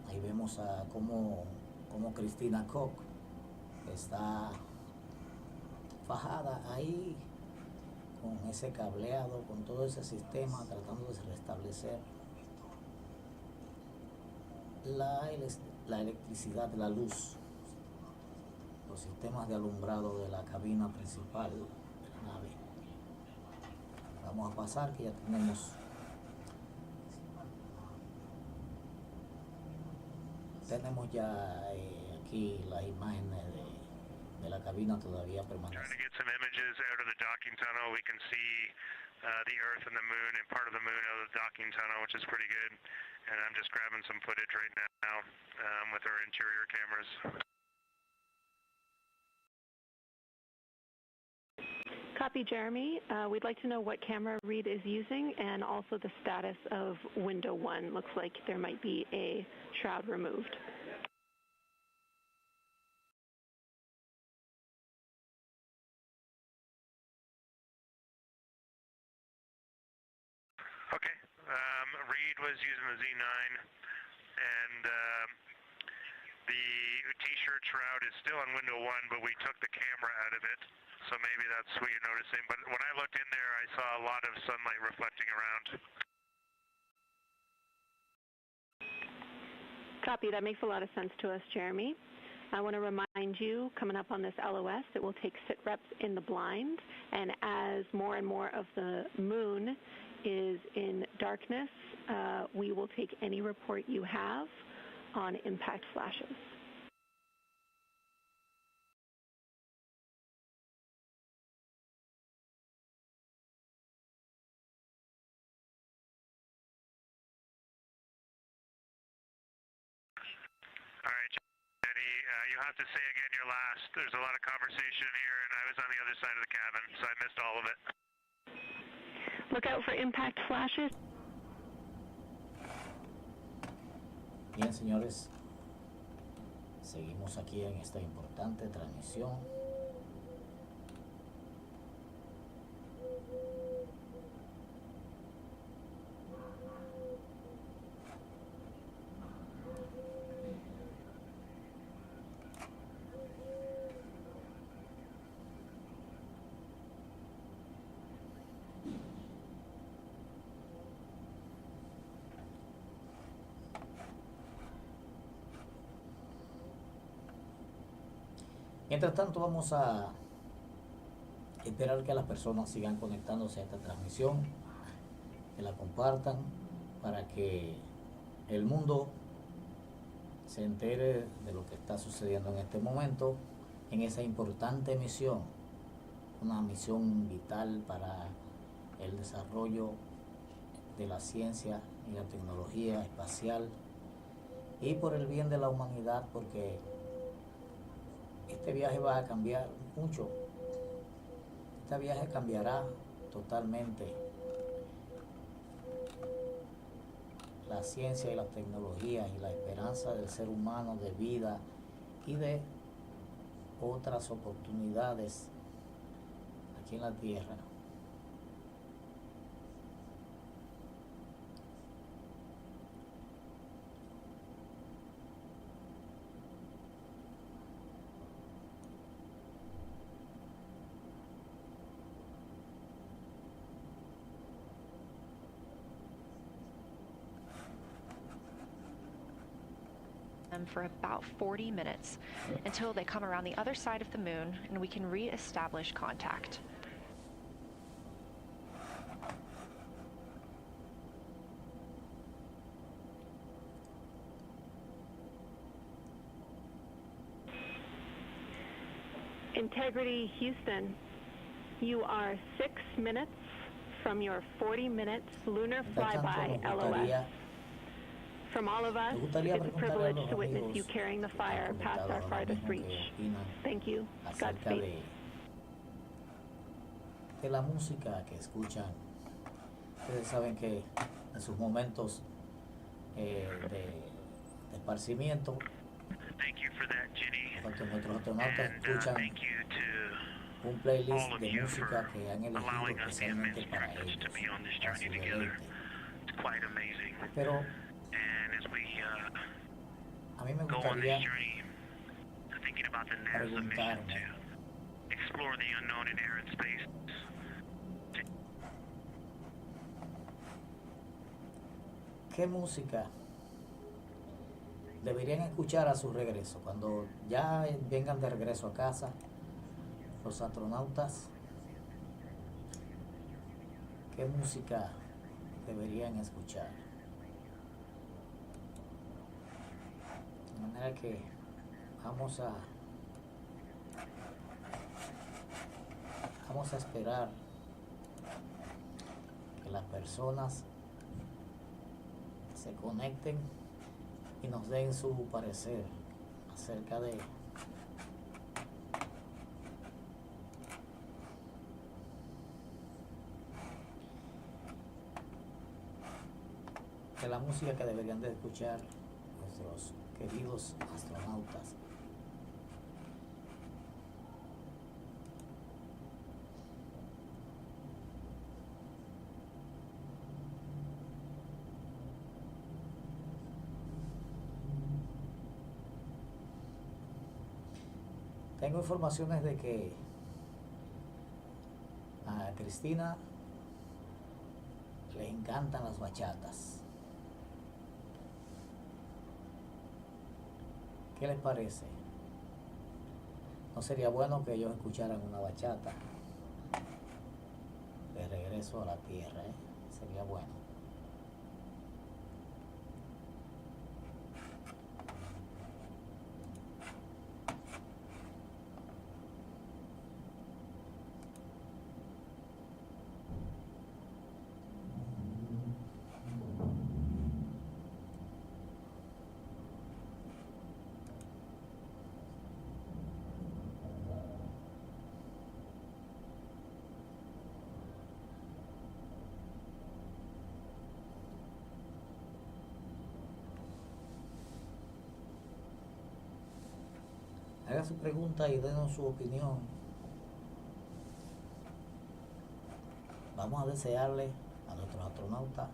Ahí vemos a cómo Cristina Koch está fajada ahí con ese cableado, con todo ese sistema, tratando de restablecer la electricidad, la luz, los sistemas de alumbrado de la cabina principal de la nave. Vamos a pasar que ya tenemos ya aquí las imágenes de la cabina todavía permanece.
Trying to get some images out of the docking tunnel. We can see the Earth and the Moon and part of the Moon out of the docking tunnel, which is pretty good. And I'm just grabbing some footage right now with our interior cameras.
Copy, Jeremy. We'd like to know what camera Reed is using and also the status of window 1. Looks like there might be a shroud removed.
Okay. Reed was using the Z9, and the T-shirt shroud is still on window 1, but we took the camera out of it. So maybe that's what you're noticing. But when I looked in there, I saw a lot of sunlight reflecting around.
Copy. That makes a lot of sense to us, Jeremy. I want to remind you, coming up on this LOS, it will take sit reps in the blind. And as more and more of the moon is in darkness, we will take any report you have on impact flashes.
All right, Jenny, you'll have to say again your last. There's a lot of conversation here, and I was on the other side of the cabin, so I missed all of it.
Look out for impact flashes.
Bien, señores, seguimos aquí en esta importante transmisión. Mientras tanto, vamos a esperar que las personas sigan conectándose a esta transmisión, que la compartan para que el mundo se entere de lo que está sucediendo en este momento en esa importante misión, una misión vital para el desarrollo de la ciencia y la tecnología espacial y por el bien de la humanidad, porque este viaje va a cambiar mucho. Este viaje cambiará totalmente la ciencia y la tecnología y la esperanza del ser humano de vida y de otras oportunidades aquí en la Tierra.
For about 40 minutes until they come around the other side of the moon and we can re-establish contact.
Integrity Houston, you are 6 minutes from your 40 minutes lunar flyby, LOS. From all of us, it's a privilege to witness you carrying the fire past our farthest reach. Thank you. Godspeed.
De la música que escuchan, ustedes saben que en sus momentos de esparcimiento, cuando nuestros astronautas escuchan un playlist de música que han elegido especialmente para ellos, para su deleite. Pero a mí me gustaría preguntarme, ¿qué música deberían escuchar a su regreso? Cuando ya vengan de regreso a casa, los astronautas, ¿qué música deberían escuchar? De manera que vamos a esperar que las personas se conecten y nos den su parecer acerca de la música que deberían de escuchar nuestros queridos astronautas. Tengo informaciones de que a Cristina le encantan las bachatas. ¿Qué les parece? ¿No sería bueno que ellos escucharan una bachata de regreso a la Tierra? Sería bueno. Haga su pregunta y denos su opinión. Vamos a desearle a nuestros astronautas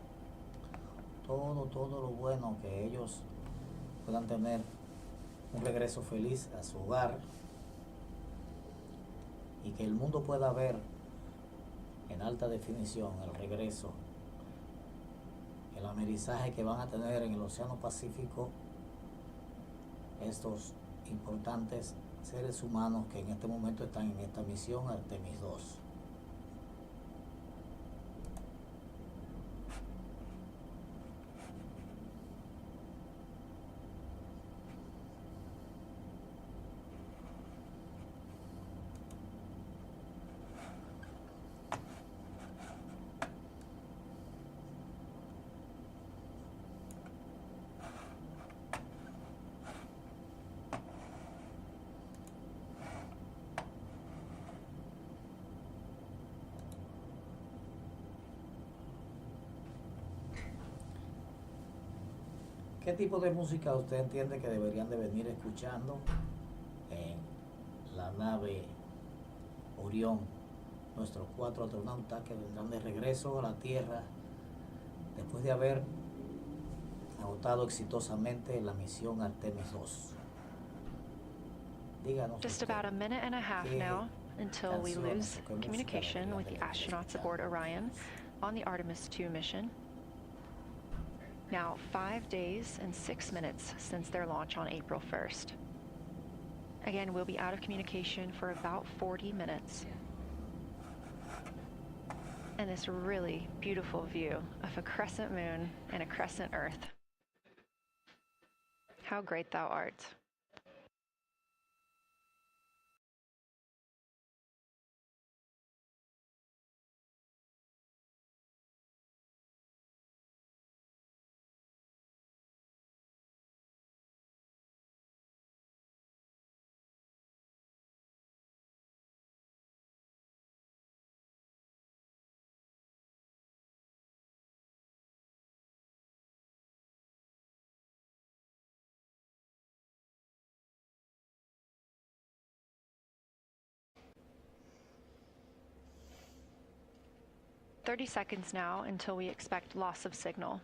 todo lo bueno, que ellos puedan tener un regreso feliz a su hogar y que el mundo pueda ver en alta definición el regreso, el amerizaje que van a tener en el Océano Pacífico estos importantes seres humanos que en este momento están en esta misión Artemis 2. ¿Qué tipo de música usted entiende que deberían de venir escuchando en la nave Orión? Nuestros 4 astronautas que vendrán de regreso a la Tierra después de haber agotado exitosamente la misión Artemis 2. Díganos.
Just about a minute and a half now until we lose communication with the astronauts aboard Orion on the Artemis 2 mission. Now, 5 days and 6 minutes since their launch on April 1st. Again, we'll be out of communication for about 40 minutes. And this really beautiful view of a crescent moon and a crescent Earth. How great thou art. "30 seconds now until we expect loss of signal.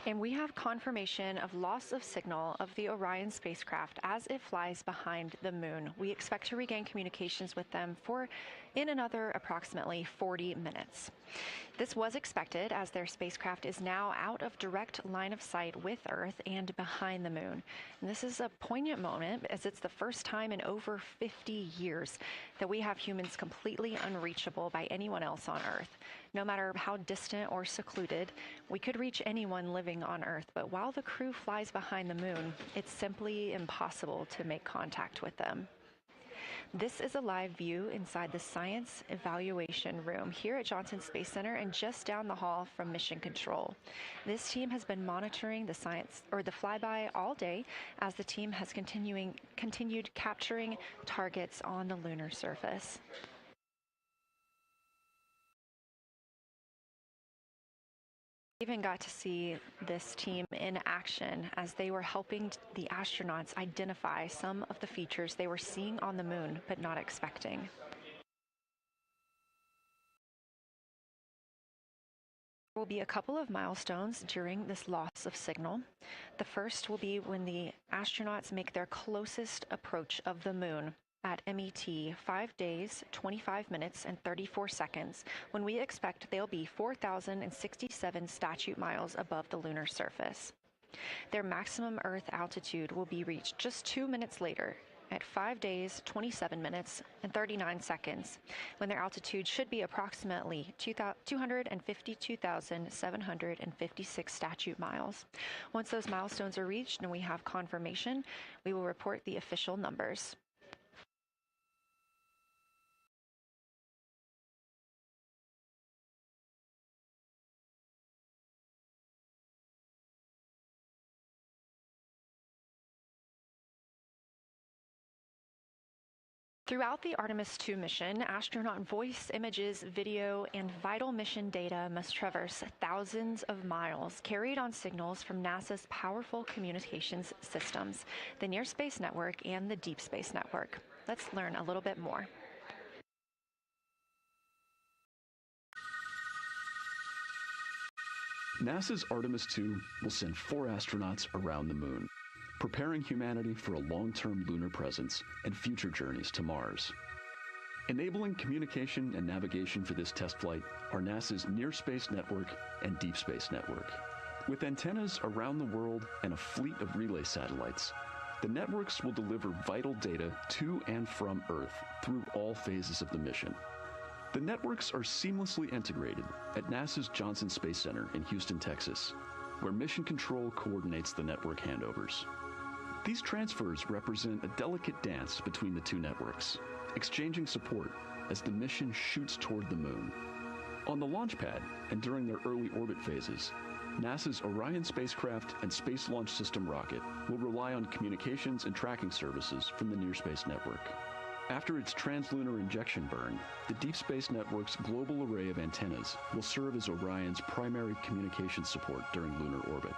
And we have confirmation of loss of signal of the Orion spacecraft as it flies behind the moon. We expect to regain communications with them in another approximately 40 minutes. This was expected as their spacecraft is now out of direct line of sight with Earth and behind the moon. And this is a poignant moment as it's the first time in over 50 years that we have humans completely unreachable by anyone else on Earth. No matter how distant or secluded, we could reach anyone living on Earth, but while the crew flies behind the moon, it's simply impossible to make contact with them. This is a live view inside the Science Evaluation Room here at Johnson Space Center and just down the hall from Mission Control. This team has been monitoring the flyby all day as the team has continued capturing targets on the lunar surface. Even got to see this team in action as they were helping the astronauts identify some of the features they were seeing on the moon but not expecting. There will be a couple of milestones during this loss of signal. The first will be when the astronauts make their closest approach of the moon at MET 5 days, 25 minutes, and 34 seconds, when we expect they'll be 4,067 statute miles above the lunar surface. Their maximum Earth altitude will be reached just 2 minutes later at 5 days, 27 minutes, and 39 seconds, when their altitude should be approximately 252,756 statute miles. Once those milestones are reached and we have confirmation, we will report the official numbers. Throughout the Artemis II mission, astronaut voice, images, video, and vital mission data must traverse thousands of miles carried on signals from NASA's powerful communications systems, the Near Space Network and the Deep Space Network. Let's learn a little bit more.
NASA's Artemis II will send 4 astronauts around the moon, preparing humanity for a long-term lunar presence and future journeys to Mars. Enabling communication and navigation for this test flight are NASA's Near Space Network and Deep Space Network. With antennas around the world and a fleet of relay satellites, the networks will deliver vital data to and from Earth through all phases of the mission. The networks are seamlessly integrated at NASA's Johnson Space Center in Houston, Texas, where Mission Control coordinates the network handovers. These transfers represent a delicate dance between the two networks, exchanging support as the mission shoots toward the moon. On the launch pad and during their early orbit phases, NASA's Orion spacecraft and Space Launch System rocket will rely on communications and tracking services from the Near Space Network. After its translunar injection burn, the Deep Space Network's global array of antennas will serve as Orion's primary communication support during lunar orbit.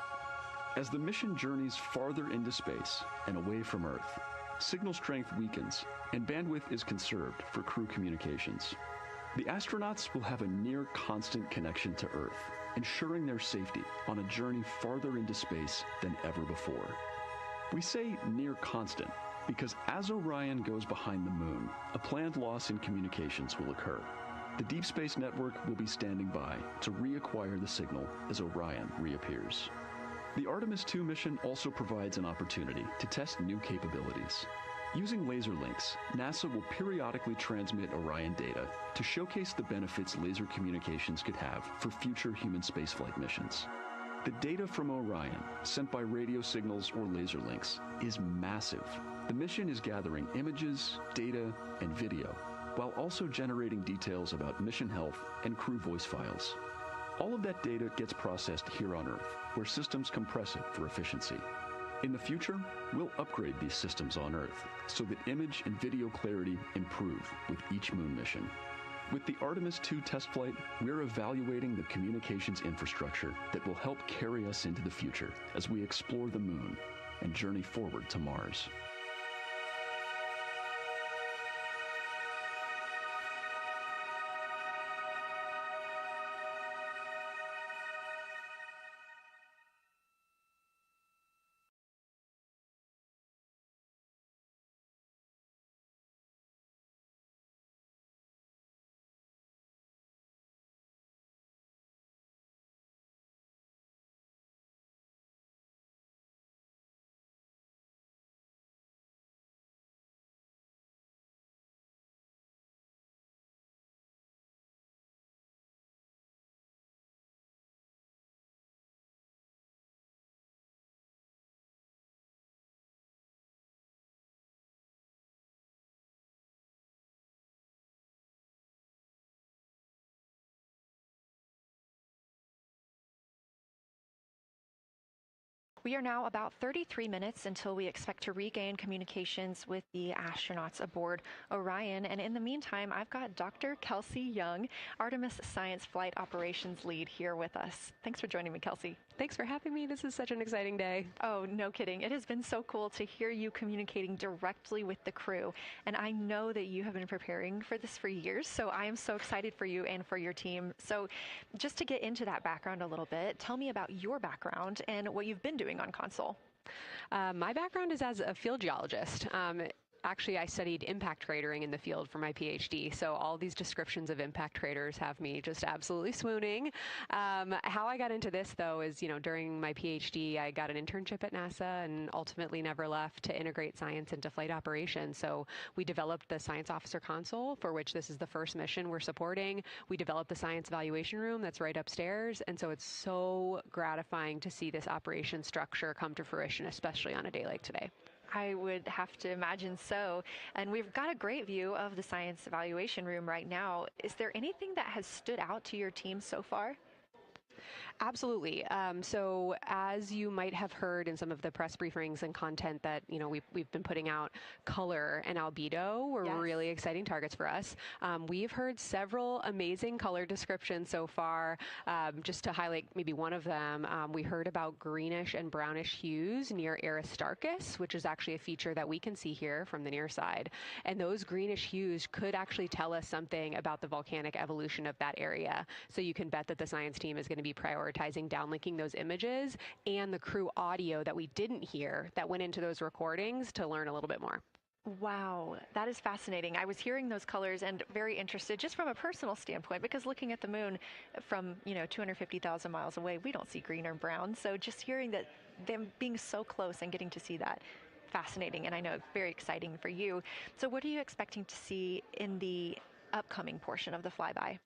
As the mission journeys farther into space and away from Earth, signal strength weakens and bandwidth is conserved for crew communications. The astronauts will have a near constant connection to Earth, ensuring their safety on a journey farther into space than ever before. We say near constant because as Orion goes behind the moon, a planned loss in communications will occur. The Deep Space Network will be standing by to reacquire the signal as Orion reappears. The Artemis II mission also provides an opportunity to test new capabilities. Using laser links, NASA will periodically transmit Orion data to showcase the benefits laser communications could have for future human spaceflight missions. The data from Orion, sent by radio signals or laser links, is massive. The mission is gathering images, data, and video, while also generating details about mission health and crew voice files. All of that data gets processed here on Earth, where systems compress it for efficiency. In the future, we'll upgrade these systems on Earth so that image and video clarity improve with each moon mission. With the Artemis II test flight, we're evaluating the communications infrastructure that will help carry us into the future as we explore the moon and journey forward to Mars.
We are now about 33 minutes until we expect to regain communications with the astronauts aboard Orion. And in the meantime, I've got Dr. Kelsey Young, Artemis Science Flight Operations Lead, here with us. Thanks for joining me, Kelsey.
Thanks for having me. This is such an exciting day.
Oh, no kidding. It has been so cool to hear you communicating directly with the crew. And I know that you have been preparing for this for years, so I am so excited for you and for your team. So just to get into that background a little bit, tell me about your background and what you've been doing on console.
My background is as a field geologist. Actually, I studied impact cratering in the field for my PhD, so all these descriptions of impact craters have me just absolutely swooning. How I got into this, though, is, during my PhD, I got an internship at NASA and ultimately never left to integrate science into flight operations. So we developed the Science Officer Console, for which this is the first mission we're supporting. We developed the Science Evaluation Room that's right upstairs, and so it's so gratifying to see this operation structure come to fruition, especially on a day like today.
I would have to imagine so. And we've got a great view of the science evaluation room right now. Is there anything that has stood out to your team so far?
Absolutely. So as you might have heard in some of the press briefings and content that, we've been putting out, color and albedo were really exciting targets for us. We've heard several amazing color descriptions so far. Just to highlight maybe one of them, we heard about greenish and brownish hues near Aristarchus, which is actually a feature that we can see here from the near side. And those greenish hues could actually tell us something about the volcanic evolution of that area. So you can bet that the science team is going to be prioritizing downlinking those images and the crew audio that we didn't hear that went into those recordings to learn a little bit more.
Wow, that is fascinating. I was hearing those colors and very interested just from a personal standpoint, because looking at the moon from, 250,000 miles away, we don't see green or brown. So just hearing that, them being so close and getting to see that, fascinating, and I know very exciting for you. So what are you expecting to see in the upcoming portion of the flyby?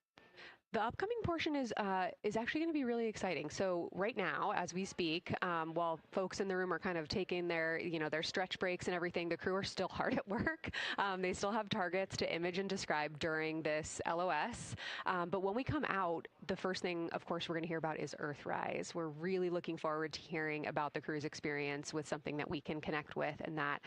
The upcoming portion is actually going to be really exciting. So right now, as we speak, while folks in the room are kind of taking their, their stretch breaks and everything, the crew are still hard at work. They still have targets to image and describe during this LOS. But when we come out, the first thing, of course, we're going to hear about is Earthrise. We're really looking forward to hearing about the crew's experience with something that we can connect with and that,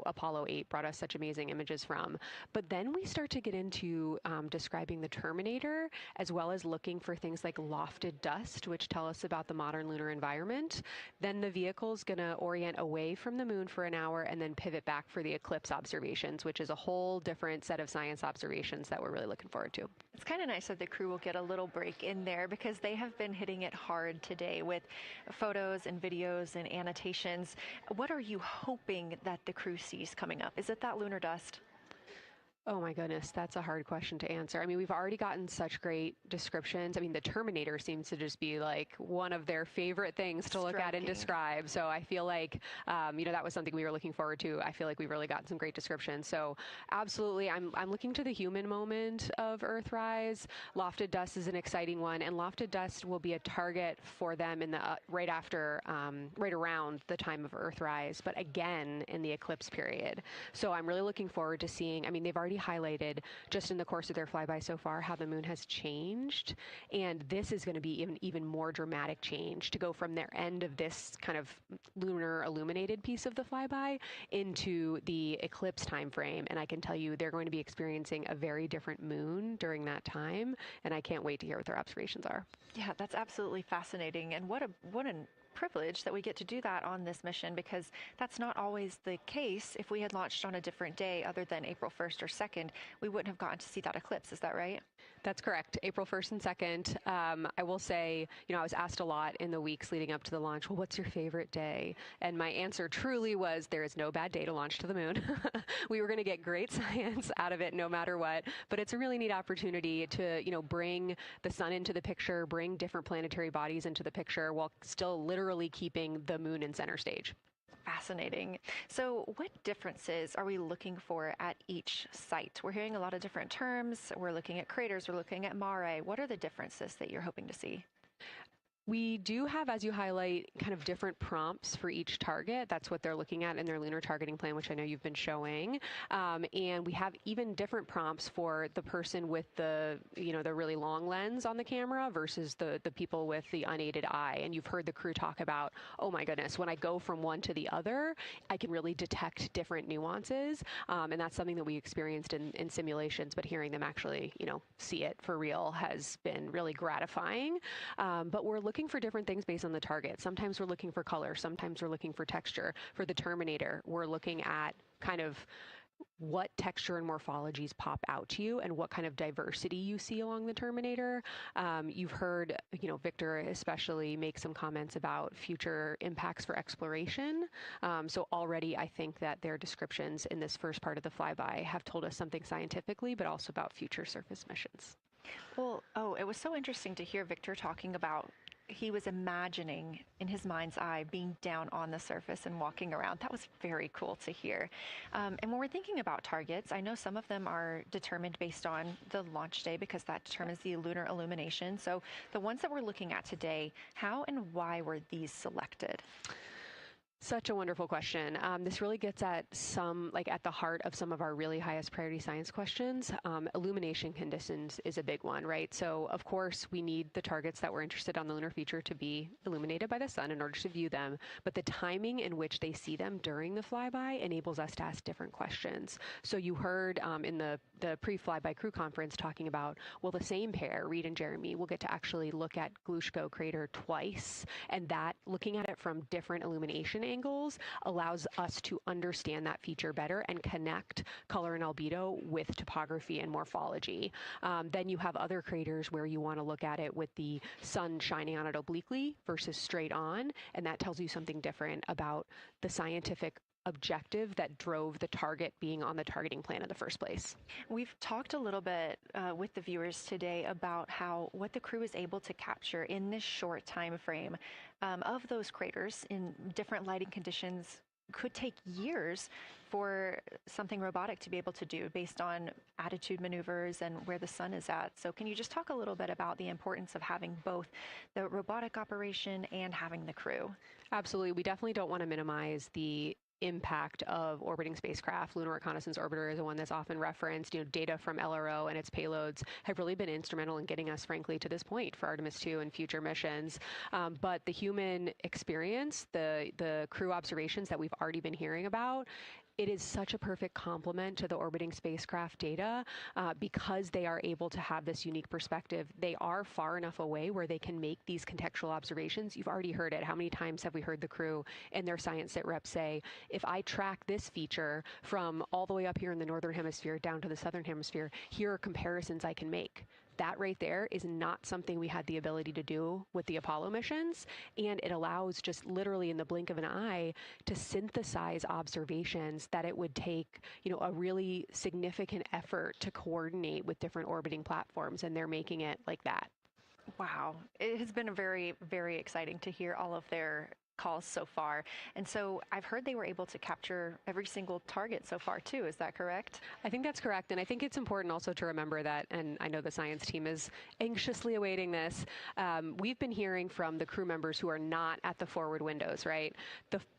Apollo 8 brought us such amazing images from. But then we start to get into describing the Terminator, as well as looking for things like lofted dust, which tell us about the modern lunar environment. Then the vehicle's going to orient away from the moon for an hour and then pivot back for the eclipse observations, which is a whole different set of science observations that we're really looking forward to.
It's kind of nice that the crew will get a little break in there, because they have been hitting it hard today with photos and videos and annotations. What are you hoping that the crew sees coming up? Is it that lunar dust?
Oh my goodness, that's a hard question to answer. I mean, we've already gotten such great descriptions. I mean, the Terminator seems to just be like one of their favorite things to look at and describe. So I feel like, that was something we were looking forward to. I feel like we've really gotten some great descriptions. So absolutely, I'm looking to the human moment of Earthrise. Lofted dust is an exciting one, and lofted dust will be a target for them in the right around the time of Earthrise, but again in the eclipse period. So I'm really looking forward to seeing. I mean, they've already highlighted just in the course of their flyby so far how the moon has changed, and this is going to be even more dramatic change to go from their end of this kind of lunar illuminated piece of the flyby into the eclipse time frame. And I can tell you they're going to be experiencing a very different moon during that time, and I can't wait to hear what their observations are.
Yeah, that's absolutely fascinating, and what an privilege that we get to do that on this mission, because that's not always the case. If we had launched on a different day other than April 1st or 2nd, we wouldn't have gotten to see that eclipse. Is that right?
That's correct. April 1st and 2nd. I will say, I was asked a lot in the weeks leading up to the launch, well, what's your favorite day? And my answer truly was, there is no bad day to launch to the moon. We were going to get great science out of it no matter what, but it's a really neat opportunity to, bring the sun into the picture, bring different planetary bodies into the picture while still literally keeping the moon in center stage.
Fascinating. So what differences are we looking for at each site? We're hearing a lot of different terms. We're looking at craters. We're looking at mare. What are the differences that you're hoping to see?
We do have, as you highlight, kind of different prompts for each target. That's what they're looking at in their lunar targeting plan, which I know you've been showing. And we have even different prompts for the person with the, the really long lens on the camera versus the people with the unaided eye. And you've heard the crew talk about, oh my goodness, when I go from one to the other, I can really detect different nuances. And that's something that we experienced in simulations, but hearing them actually, see it for real has been really gratifying. But we're looking for different things based on the target. Sometimes we're looking for color. Sometimes we're looking for texture. For the Terminator, we're looking at kind of what texture and morphologies pop out to you and what kind of diversity you see along the terminator. You've heard, Victor especially make some comments about future impacts for exploration. So already I think that their descriptions in this first part of the flyby have told us something scientifically, but also about future surface missions.
Well, it was so interesting to hear Victor talking about he was imagining in his mind's eye being down on the surface and walking around. That was very cool to hear. And when we're thinking about targets, I know some of them are determined based on the launch day because that determines the lunar illumination. So the ones that we're looking at today, how and why were these selected?
Such a wonderful question. This really gets at at the heart of some of our really highest priority science questions. Illumination conditions is a big one, right? So, of course, we need the targets that we're interested on the lunar feature to be illuminated by the sun in order to view them. But the timing in which they see them during the flyby enables us to ask different questions. So you heard in the pre-flyby crew conference talking about, well, the same pair, Reed and Jeremy, will get to actually look at Glushko crater twice. And that, looking at it from different illumination angles, allows us to understand that feature better and connect color and albedo with topography and morphology. Then you have other craters where you want to look at it with the sun shining on it obliquely versus straight on, and that tells you something different about the scientific objective that drove the target being on the targeting plan in the first place.
We've talked a little bit with the viewers today about what the crew is able to capture in this short time frame of those craters in different lighting conditions. Could take years for something robotic to be able to do based on attitude maneuvers and where the sun is at. So can you just talk a little bit about the importance of having both the robotic operation and having the crew?
Absolutely. We definitely don't want to minimize the impact of orbiting spacecraft. Lunar Reconnaissance Orbiter is the one that's often referenced. Data from LRO and its payloads have really been instrumental in getting us, frankly, to this point for Artemis 2 and future missions. But the human experience, the crew observations that we've already been hearing about, it is such a perfect complement to the orbiting spacecraft data because they are able to have this unique perspective. They are far enough away where they can make these contextual observations. You've already heard it. How many times have we heard the crew and their science sit reps say, if I track this feature from all the way up here in the northern hemisphere down to the southern hemisphere, here are comparisons I can make. That right there is not something we had the ability to do with the Apollo missions, and it allows just literally in the blink of an eye to synthesize observations that it would take, a really significant effort to coordinate with different orbiting platforms, and they're making it like that.
Wow. It has been very, very exciting to hear all of their calls so far. And so I've heard they were able to capture every single target so far too. Is that correct?
I think that's correct. And I think it's important also to remember that, and I know the science team is anxiously awaiting this, we've been hearing from the crew members who are not at the forward windows, right?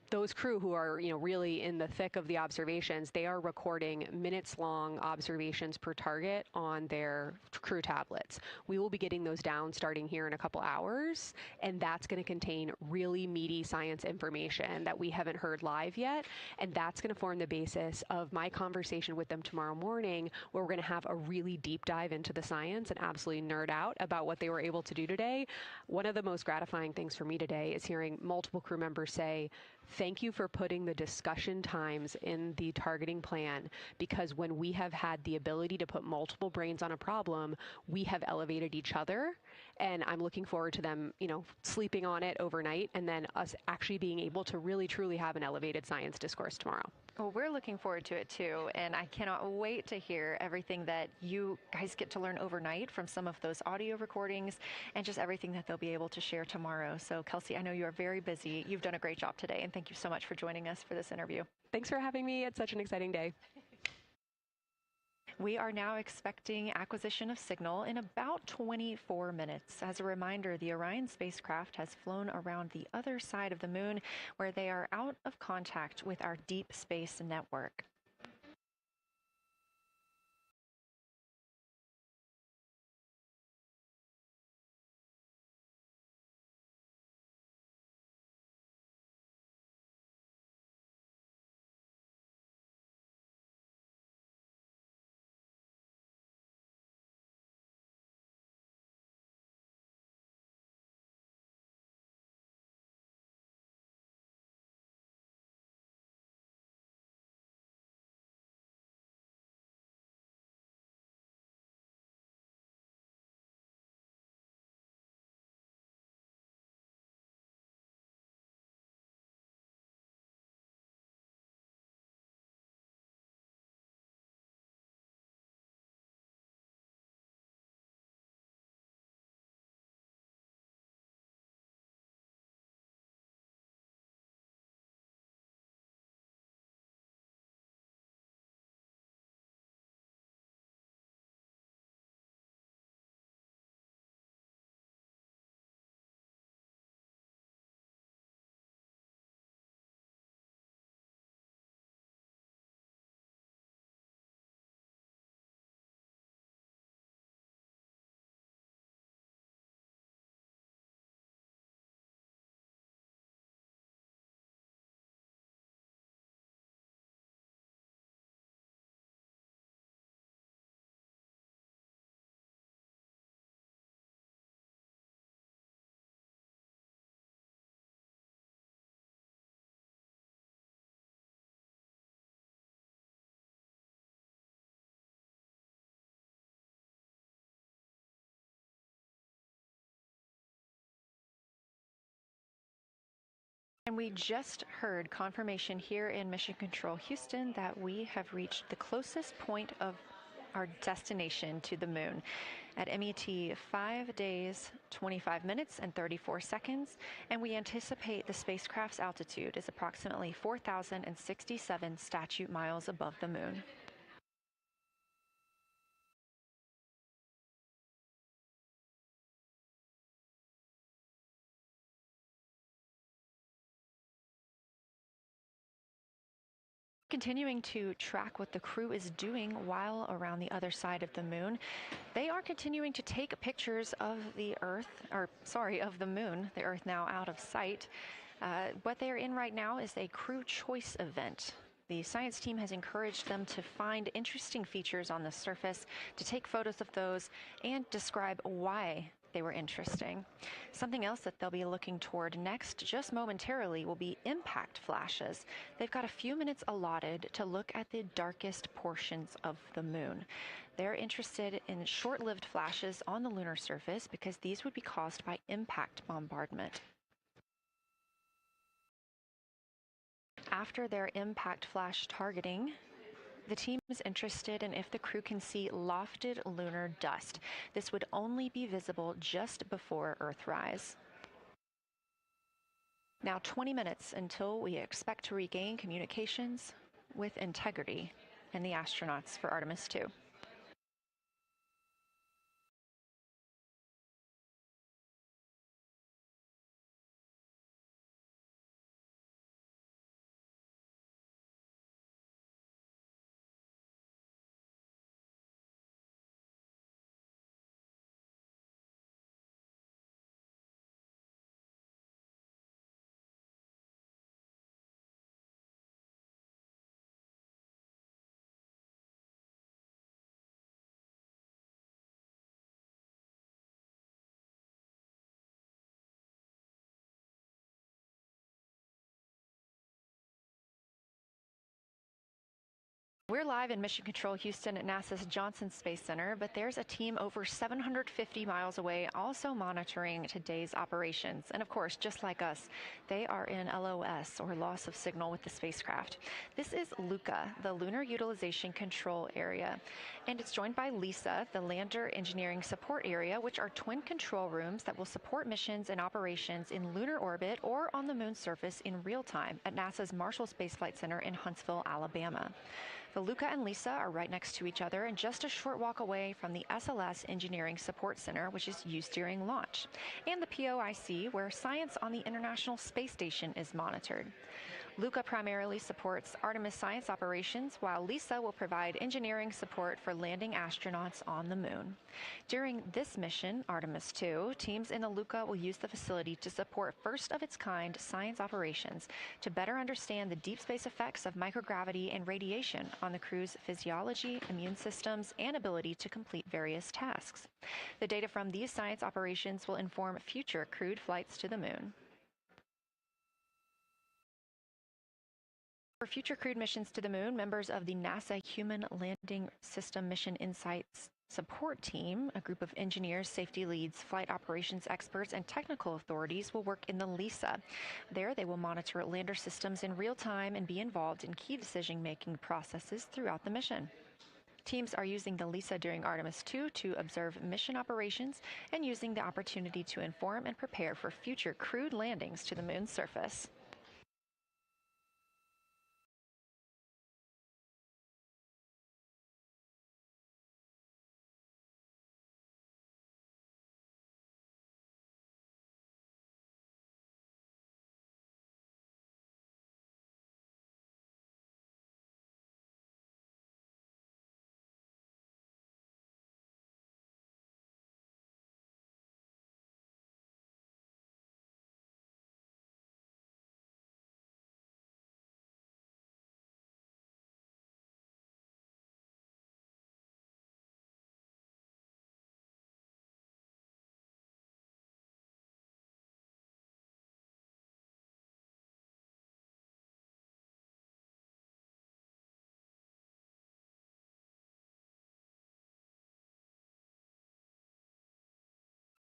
Those crew who are, really in the thick of the observations, they are recording minutes-long observations per target on their crew tablets. We will be getting those down starting here in a couple hours, and that's going to contain really meaty science information that we haven't heard live yet, and that's going to form the basis of my conversation with them tomorrow morning, where we're going to have a really deep dive into the science and absolutely nerd out about what they were able to do today. One of the most gratifying things for me today is hearing multiple crew members say, thank you for putting the discussion times in the targeting plan, because when we have had the ability to put multiple brains on a problem, we have elevated each other. And I'm looking forward to them, sleeping on it overnight and then us actually being able to really, truly have an elevated science discourse tomorrow.
Well, we're looking forward to it too, and I cannot wait to hear everything that you guys get to learn overnight from some of those audio recordings and just everything that they'll be able to share tomorrow. So, Kelsey, I know you are very busy. You've done a great job today, and thank you so much for joining us for this interview.
Thanks for having me. It's such an exciting day.
We are now expecting acquisition of signal in about 24 minutes. As a reminder, the Orion spacecraft has flown around the other side of the moon, where they are out of contact with our deep space network. And we just heard confirmation here in Mission Control Houston that we have reached the closest point of our destination to the moon at MET 5 days, 25 minutes, and 34 seconds, and we anticipate the spacecraft's altitude is approximately 4,067 statute miles above the moon. Continuing to track what the crew is doing while around the other side of the moon. They are continuing to take pictures of the moon, the Earth now out of sight. What they're in right now is a crew choice event. The science team has encouraged them to find interesting features on the surface, to take photos of those, and describe why they were interesting. Something else that they'll be looking toward next, just momentarily, will be impact flashes. They've got a few minutes allotted to look at the darkest portions of the moon. They're interested in short-lived flashes on the lunar surface because these would be caused by impact bombardment. After their impact flash targeting, the team is interested in if the crew can see lofted lunar dust. This would only be visible just before Earthrise. Now 20 minutes until we expect to regain communications with integrity and the astronauts for Artemis 2. We're live in Mission Control Houston at NASA's Johnson Space Center, but there's a team over 750 miles away also monitoring today's operations. And of course, just like us, they are in LOS, or loss of signal, with the spacecraft. This is LUCA, the Lunar Utilization Control Area, and it's joined by LISA, the Lander Engineering Support Area, which are twin control rooms that will support missions and operations in lunar orbit or on the moon's surface in real time at NASA's Marshall Space Flight Center in Huntsville, Alabama. The LUCA and LISA are right next to each other and just a short walk away from the SLS Engineering Support Center, which is used during launch, and the POIC, where science on the International Space Station is monitored. LUCA primarily supports Artemis science operations, while LISA will provide engineering support for landing astronauts on the moon. During this mission, Artemis 2, teams in the LUCA will use the facility to support first-of-its-kind science operations to better understand the deep space effects of microgravity and radiation on the crew's physiology, immune systems, and ability to complete various tasks. The data from these science operations will inform future crewed flights to the moon. For future crewed missions to the moon, members of the NASA Human Landing System Mission Insights Support Team, a group of engineers, safety leads, flight operations experts, and technical authorities, will work in the LISA. There, they will monitor lander systems in real time and be involved in key decision-making processes throughout the mission. Teams are using the LISA during Artemis 2 to observe mission operations and using the opportunity to inform and prepare for future crewed landings to the moon's surface.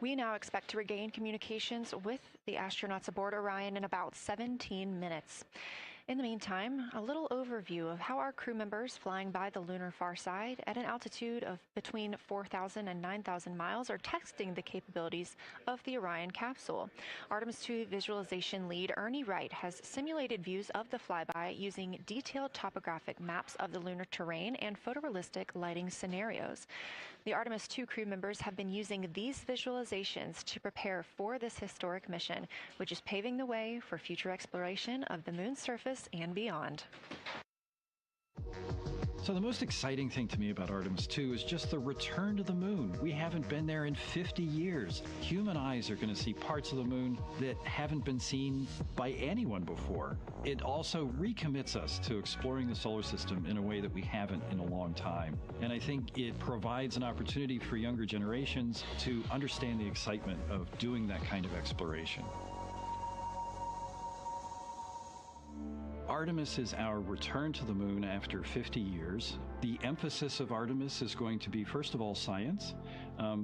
We now expect to regain communications with the astronauts aboard Orion in about 17 minutes. In the meantime, a little overview of how our crew members flying by the lunar far side at an altitude of between 4,000 and 9,000 miles are testing the capabilities of the Orion capsule. Artemis 2 visualization lead Ernie Wright has simulated views of the flyby using detailed topographic maps of the lunar terrain and photorealistic lighting scenarios. The Artemis 2 crew members have been using these visualizations to prepare for this historic mission, which is paving the way for future exploration of the moon's surface and beyond.
So the most exciting thing to me about Artemis 2 is just the return to the moon. We haven't been there in 50 years. Human eyes are going to see parts of the moon that haven't been seen by anyone before. It also recommits us to exploring the solar system in a way that we haven't in a long time. And I think it provides an opportunity for younger generations to understand the excitement of doing that kind of exploration. Artemis is our return to the moon after 50 years. The emphasis of Artemis is going to be, first of all, science,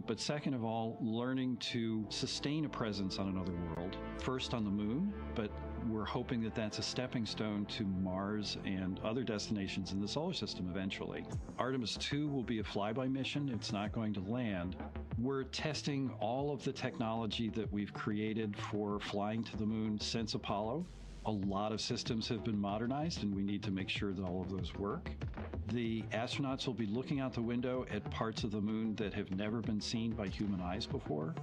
but second of all, learning to sustain a presence on another world. First on the moon, but we're hoping that that's a stepping stone to Mars and other destinations in the solar system eventually. Artemis 2 will be a flyby mission. It's not going to land. We're testing all of the technology that we've created for flying to the moon since Apollo. A lot of systems have been modernized, and we need to make sure that all of those work. The astronauts will be looking out the window at parts of the moon that have never been seen by human eyes before.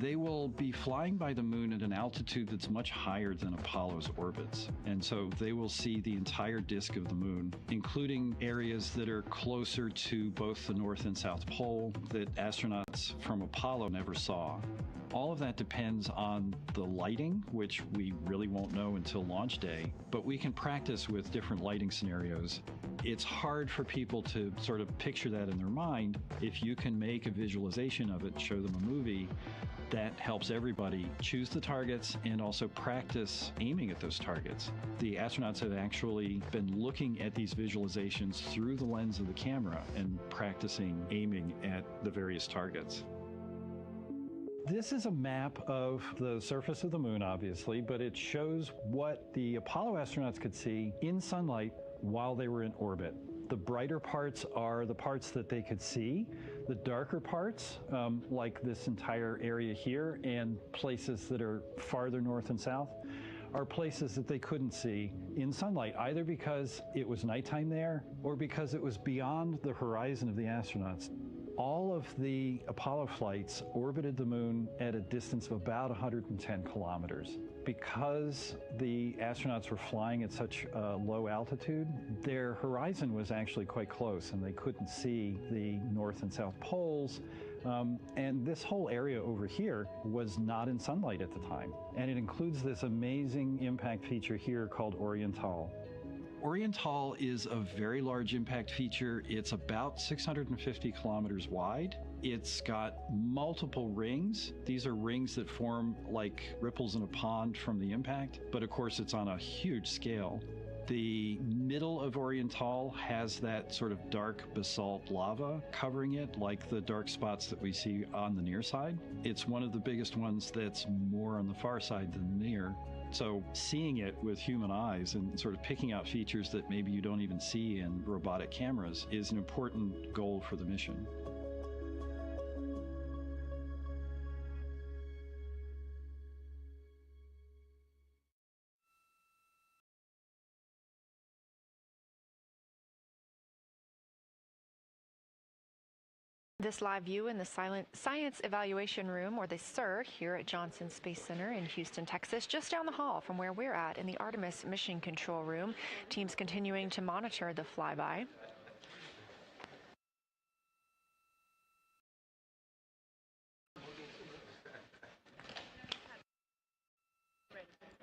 They will be flying by the moon at an altitude that's much higher than Apollo's orbits. And so they will see the entire disk of the moon, including areas that are closer to both the North and South Pole that astronauts from Apollo never saw. All of that depends on the lighting, which we really won't know until launch day, but we can practice with different lighting scenarios. It's hard for people to sort of picture that in their mind. If you can make a visualization of it, show them a movie, that helps everybody choose the targets and also practice aiming at those targets. The astronauts have actually been looking at these visualizations through the lens of the camera and practicing aiming at the various targets. This is a map of the surface of the moon, obviously, but it shows what the Apollo astronauts could see in sunlight while they were in orbit. The brighter parts are the parts that they could see. The darker parts, like this entire area here and places that are farther north and south, are places that they couldn't see in sunlight, either because it was nighttime there or because it was beyond the horizon of the astronauts. All of the Apollo flights orbited the moon at a distance of about 110 kilometers. Because the astronauts were flying at such a low altitude, their horizon was actually quite close and they couldn't see the North and South poles. And this whole area over here was not in sunlight at the time. And it includes this amazing impact feature here called Oriental. Oriental is a very large impact feature. It's about 650 kilometers wide. It's got multiple rings. These are rings that form like ripples in a pond from the impact, but of course it's on a huge scale. The middle of Oriental has that sort of dark basalt lava covering it, like the dark spots that we see on the near side. It's one of the biggest ones that's more on the far side than the near. So seeing it with human eyes and sort of picking out features that maybe you don't even see in robotic cameras is an important goal for the mission.
This live view in the Science Evaluation Room, or the SIR, here at Johnson Space Center in Houston, Texas, just down the hall from where we're at in the Artemis Mission Control Room. Teams continuing to monitor the flyby.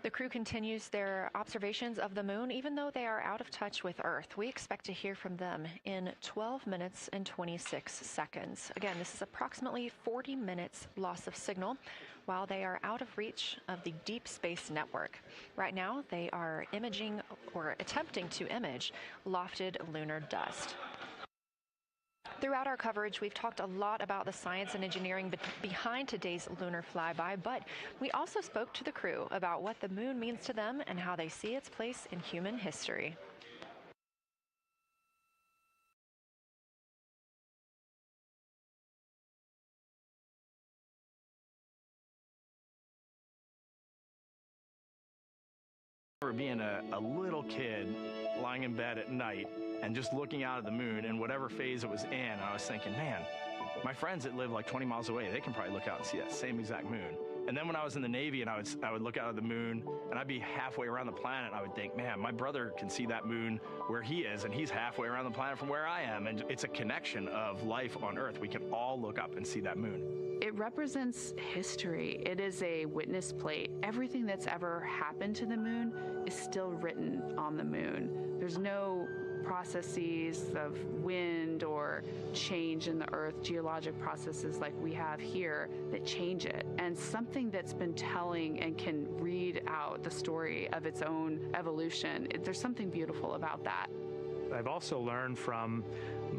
The crew continues their observations of the moon, even though they are out of touch with Earth. We expect to hear from them in 12 minutes and 26 seconds. Again, this is approximately 40 minutes loss of signal while they are out of reach of the Deep Space Network. Right now, they are imaging or attempting to image lofted lunar dust. Throughout our coverage, we've talked a lot about the science and engineering behind today's lunar flyby, but we also spoke to the crew about what the moon means to them and how they see its place in human history.
I remember being a little kid lying in bed at night and just looking out at the moon and whatever phase it was in, I was thinking, man, my friends that live like 20 miles away, they can probably look out and see that same exact moon. And then when I was in the Navy and I would look out at the moon and I'd be halfway around the planet, and I would think, man, my brother can see that moon where he is, and he's halfway around the planet from where I am. And it's a connection of life on Earth. We can all look up and see that moon.
It represents history. It is a witness plate. Everything that's ever happened to the moon is still written on the moon. There's no processes of wind or change in the Earth, geologic processes like we have here that change it. And something that's been telling and can read out the story of its own evolution, there's something beautiful about that.
I've also learned from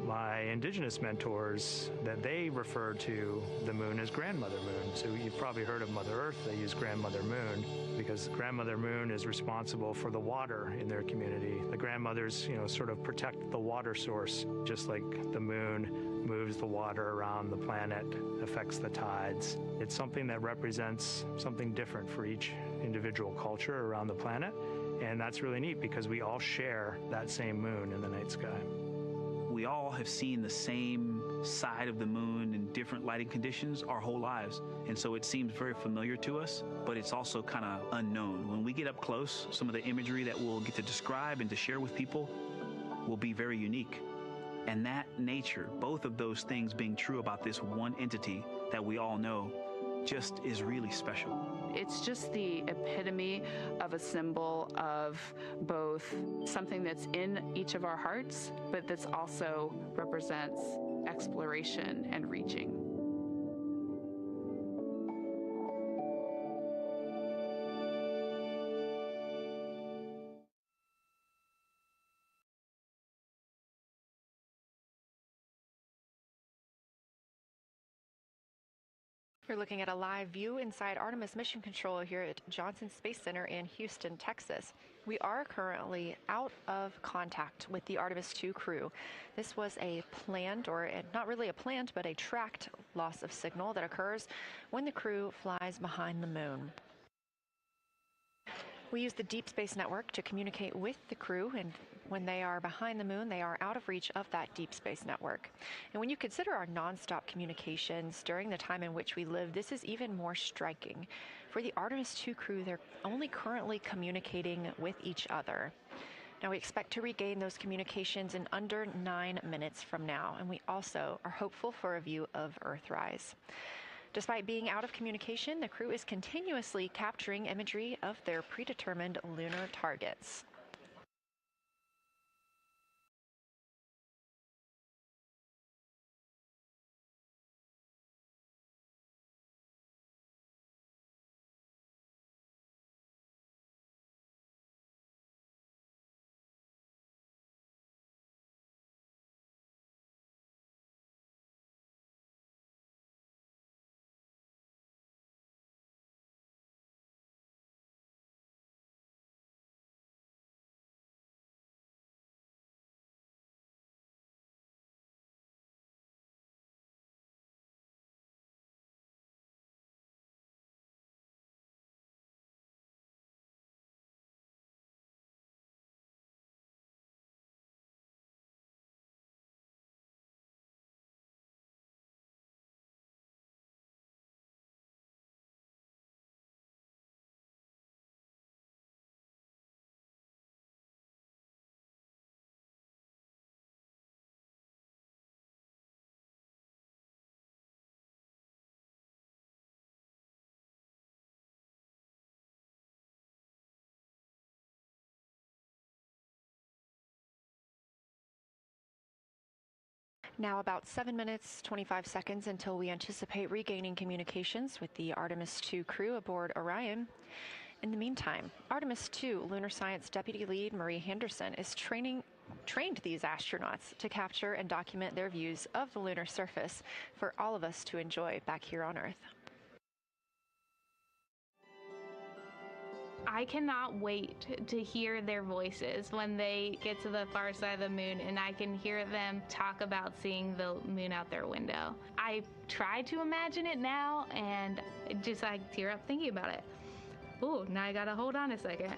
my indigenous mentors that they refer to the moon as grandmother moon. So you've probably heard of Mother Earth. They use grandmother moon because grandmother moon is responsible for the water in their community. The grandmothers, sort of protect the water source, just like the moon moves the water around the planet, affects the tides. It's something that represents something different for each individual culture around the planet. And that's really neat because we all share that same moon in the night sky.
We all have seen the same side of the moon in different lighting conditions our whole lives. And so it seems very familiar to us, but it's also kind of unknown. When we get up close, some of the imagery that we'll get to describe and to share with people will be very unique. And that nature, both of those things being true about this one entity that we all know, just is really special.
It's just the epitome of a symbol of both something that's in each of our hearts, but that's also represents exploration and reaching.
You're looking at a live view inside Artemis Mission Control here at Johnson Space Center in Houston, Texas. We are currently out of contact with the Artemis II crew. This was a planned, or not really a planned, but a tracked loss of signal that occurs when the crew flies behind the moon. We use the Deep Space Network to communicate with the crew, and when they are behind the moon, they are out of reach of that Deep Space Network. And when you consider our nonstop communications during the time in which we live, this is even more striking. For the Artemis II crew, they're only currently communicating with each other. Now, we expect to regain those communications in under 9 minutes from now, and we also are hopeful for a view of Earthrise. Despite being out of communication, the crew is continuously capturing imagery of their predetermined lunar targets. Now about 7 minutes, 25 seconds until we anticipate regaining communications with the Artemis II crew aboard Orion. In the meantime, Artemis II Lunar Science Deputy Lead Marie Henderson is training trained these astronauts to capture and document their views of the lunar surface for all of us to enjoy back here on Earth.
I cannot wait to hear their voices when they get to the far side of the moon and I can hear them talk about seeing the moon out their window. I try to imagine it now and I tear up thinking about it. Ooh, now I gotta hold on a second.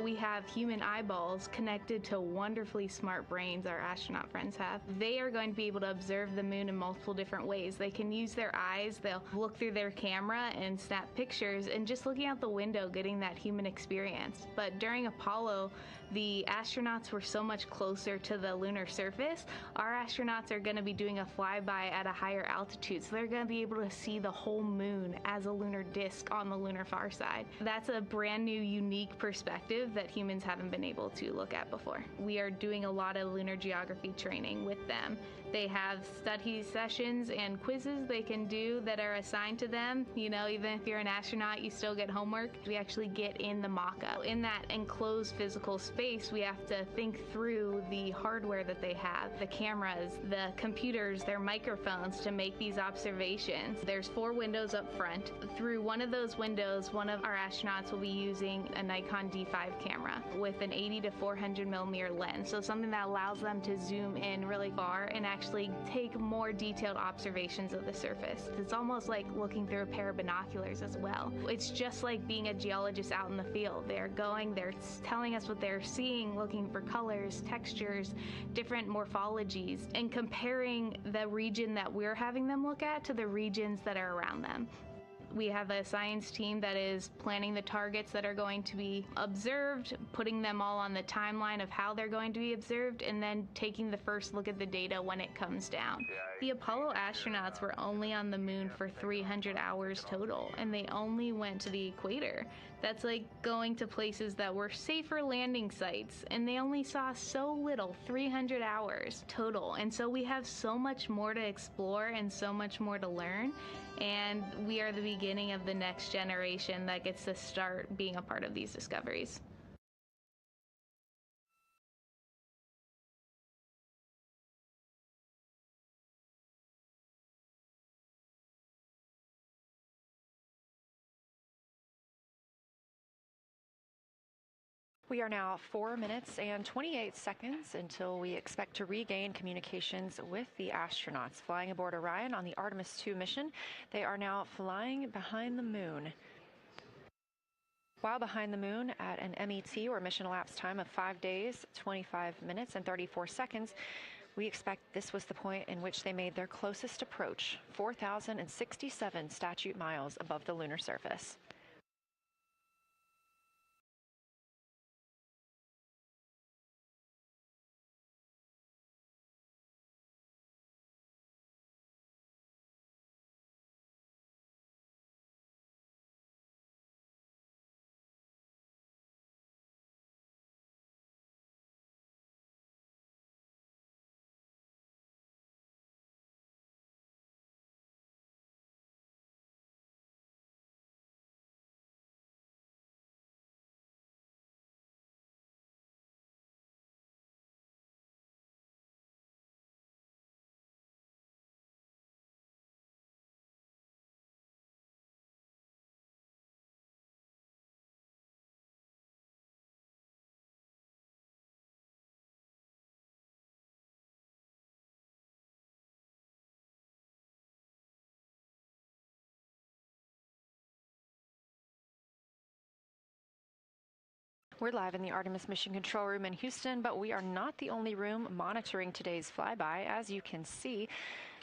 We have human eyeballs connected to wonderfully smart brains our astronaut friends have. They are going to be able to observe the moon in multiple different ways. They can use their eyes, they'll look through their camera and snap pictures, and just looking out the window getting that human experience. But during Apollo, the astronauts were so much closer to the lunar surface. Our astronauts are going to be doing a flyby at a higher altitude, so they're going to be able to see the whole moon as a lunar disk on the lunar far side. That's a brand new, unique perspective that humans haven't been able to look at before. We are doing a lot of lunar geography training with them. They have study sessions and quizzes they can do that are assigned to them. You know, even if you're an astronaut, you still get homework. We actually get in the mock-up. In that enclosed physical space, we have to think through the hardware that they have, the cameras, the computers, their microphones to make these observations. There's 4 windows up front. Through one of those windows, one of our astronauts will be using a Nikon D5 camera with an 80 to 400 millimeter lens. So something that allows them to zoom in really far and actually take more detailed observations of the surface. It's almost like looking through a pair of binoculars as well. It's just like being a geologist out in the field. They're telling us what they're seeing, looking for colors, textures, different morphologies, and comparing the region that we're having them look at to the regions that are around them. We have a science team that is planning the targets that are going to be observed, putting them all on the timeline of how they're going to be observed, and then taking the first look at the data when it comes down. The Apollo astronauts were only on the moon for 300 hours total, and they only went to the equator. That's like going to places that were safer landing sites, and they only saw so little, 300 hours total. And so we have so much more to explore and so much more to learn, and we are the beginning of the next generation that gets to start being a part of these discoveries.
We are now 4 minutes and 28 seconds until we expect to regain communications with the astronauts flying aboard Orion on the Artemis 2 mission. They are now flying behind the moon. While behind the moon at an MET, or mission elapsed time, of 5 days, 25 minutes and 34 seconds, we expect this was the point in which they made their closest approach, 4,067 statute miles above the lunar surface. We're live in the Artemis Mission Control Room in Houston, but we are not the only room monitoring today's flyby. As you can see,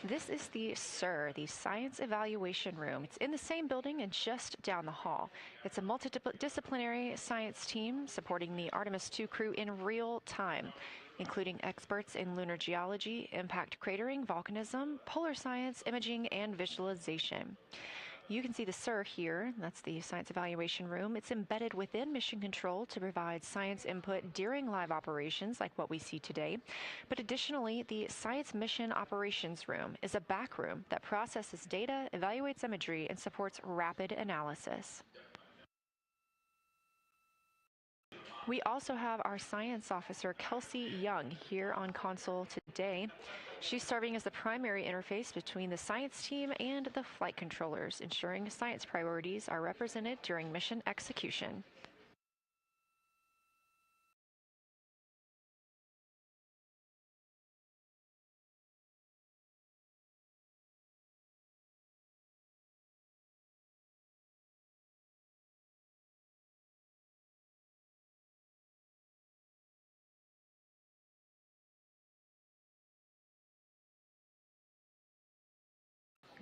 this is the SIR, the Science Evaluation Room. It's in the same building and just down the hall. It's a multidisciplinary science team supporting the Artemis 2 crew in real time, including experts in lunar geology, impact cratering, volcanism, polar science, imaging, and visualization. You can see the SIR here. That's the Science Evaluation Room. It's embedded within Mission Control to provide science input during live operations like what we see today. But additionally, the Science Mission Operations Room is a back room that processes data, evaluates imagery, and supports rapid analysis. We also have our science officer, Kelsey Young, here on console today. She's serving as the primary interface between the science team and the flight controllers, ensuring science priorities are represented during mission execution.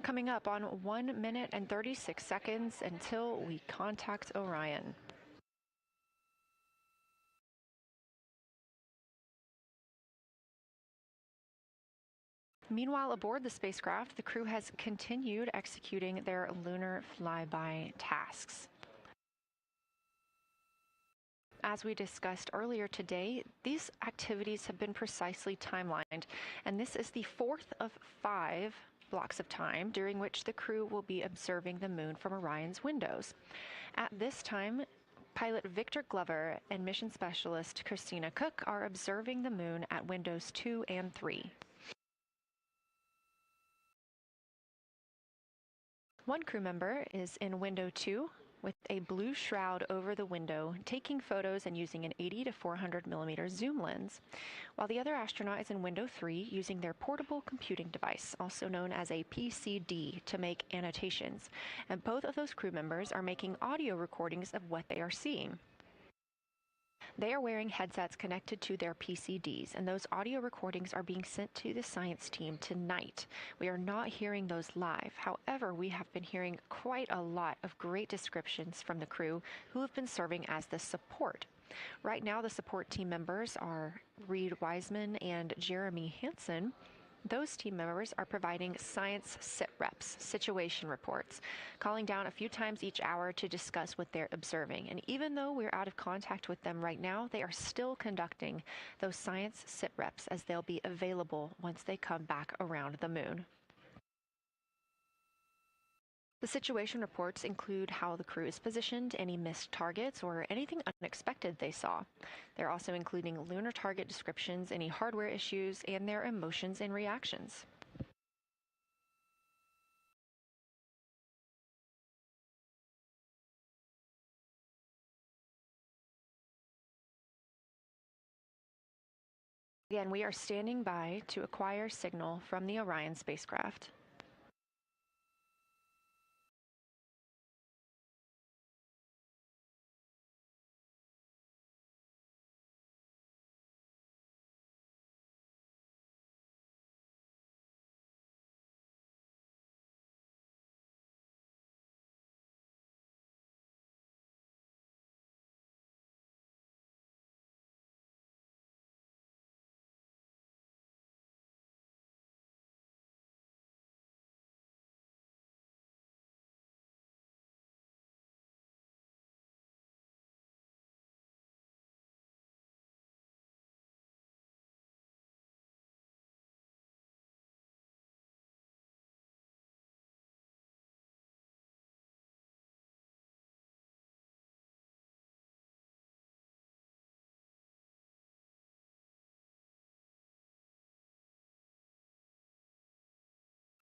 Coming up on 1 minute and 36 seconds until we contact Orion. Meanwhile, aboard the spacecraft, the crew has continued executing their lunar flyby tasks. As we discussed earlier today, these activities have been precisely timelined, and this is the fourth of 5 blocks of time during which the crew will be observing the moon from Orion's windows. At this time, pilot Victor Glover and mission specialist Christina Cook are observing the moon at windows 2 and 3. One crew member is in window 2 with a blue shroud over the window, taking photos and using an 80 to 400 millimeter zoom lens, while the other astronaut is in window 3 using their portable computing device, also known as a PCD, to make annotations. And both of those crew members are making audio recordings of what they are seeing. They are wearing headsets connected to their PCDs, and those audio recordings are being sent to the science team tonight. We are not hearing those live. However, we have been hearing quite a lot of great descriptions from the crew who have been serving as the support. Right now, the support team members are Reed Wiseman and Jeremy Hansen. Those team members are providing science sit reps, situation reports, calling down a few times each hour to discuss what they're observing. And even though we're out of contact with them right now, they are still conducting those science sit reps as they'll be available once they come back around the moon. The situation reports include how the crew is positioned, any missed targets, or anything unexpected they saw. They're also including lunar target descriptions, any hardware issues, and their emotions and reactions. Again, we are standing by to acquire signal from the Orion spacecraft.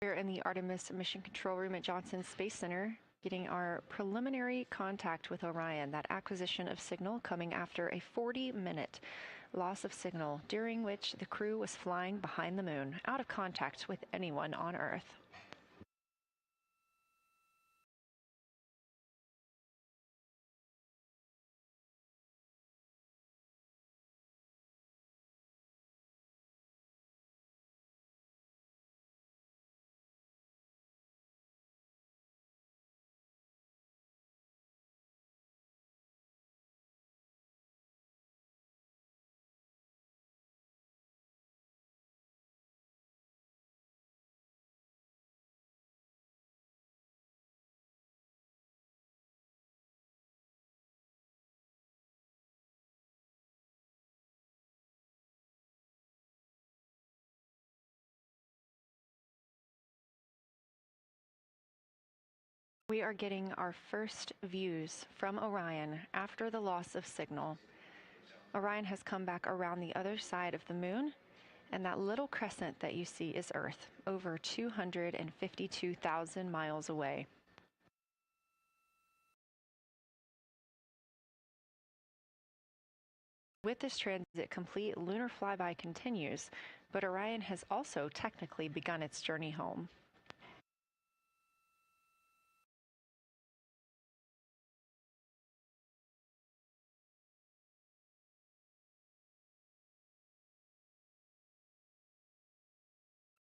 We're in the Artemis Mission Control Room at Johnson Space Center, getting our preliminary contact with Orion, that acquisition of signal coming after a 40-minute loss of signal, during which the crew was flying behind the moon, out of contact with anyone on Earth. We are getting our first views from Orion after the loss of signal. Orion has come back around the other side of the moon, and that little crescent that you see is Earth, over 252,000 miles away. With this transit complete, lunar flyby continues, but Orion has also technically begun its journey home.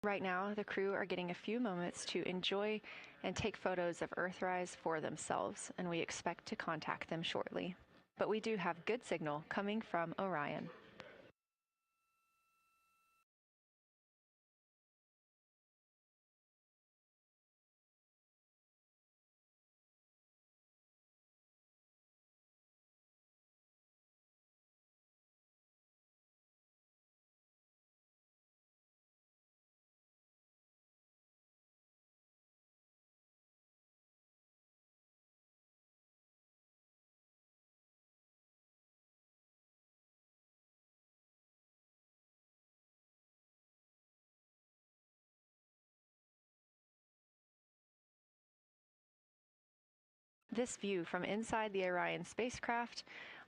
Right now, the crew are getting a few moments to enjoy and take photos of Earthrise for themselves, and we expect to contact them shortly. But we do have good signal coming from Orion. This view from inside the Orion spacecraft,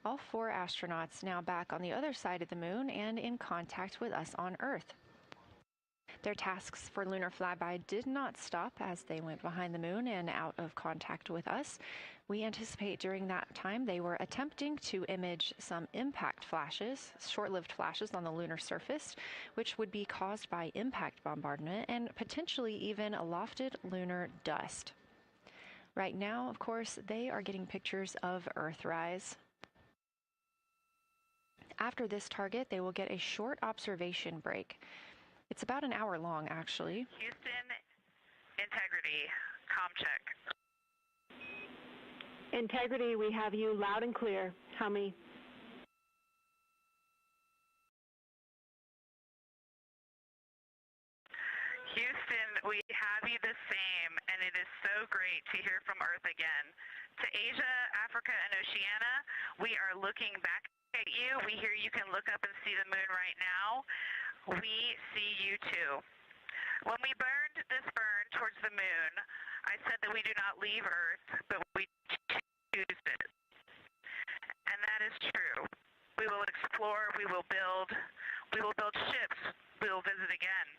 all 4 astronauts now back on the other side of the moon and in contact with us on Earth. Their tasks for lunar flyby did not stop as they went behind the moon and out of contact with us. We anticipate during that time they were attempting to image some impact flashes, short-lived flashes on the lunar surface, which would be caused by impact bombardment and potentially even lofted lunar dust. Right now, of course, they are getting pictures of Earthrise. After this target, they will get a short observation break. It's about an hour long, actually.
Houston, integrity, comm check.
Integrity, we have you loud and clear. How many?
Houston, we have you the same, and it is so great to hear from Earth again. To Asia, Africa, and Oceania, we are looking back at you. We hear you can look up and see the moon right now. We see you too. When we burned this burn towards the moon, I said that we do not leave Earth, but we choose it. And that is true. We will explore, we will build ships, we will visit again.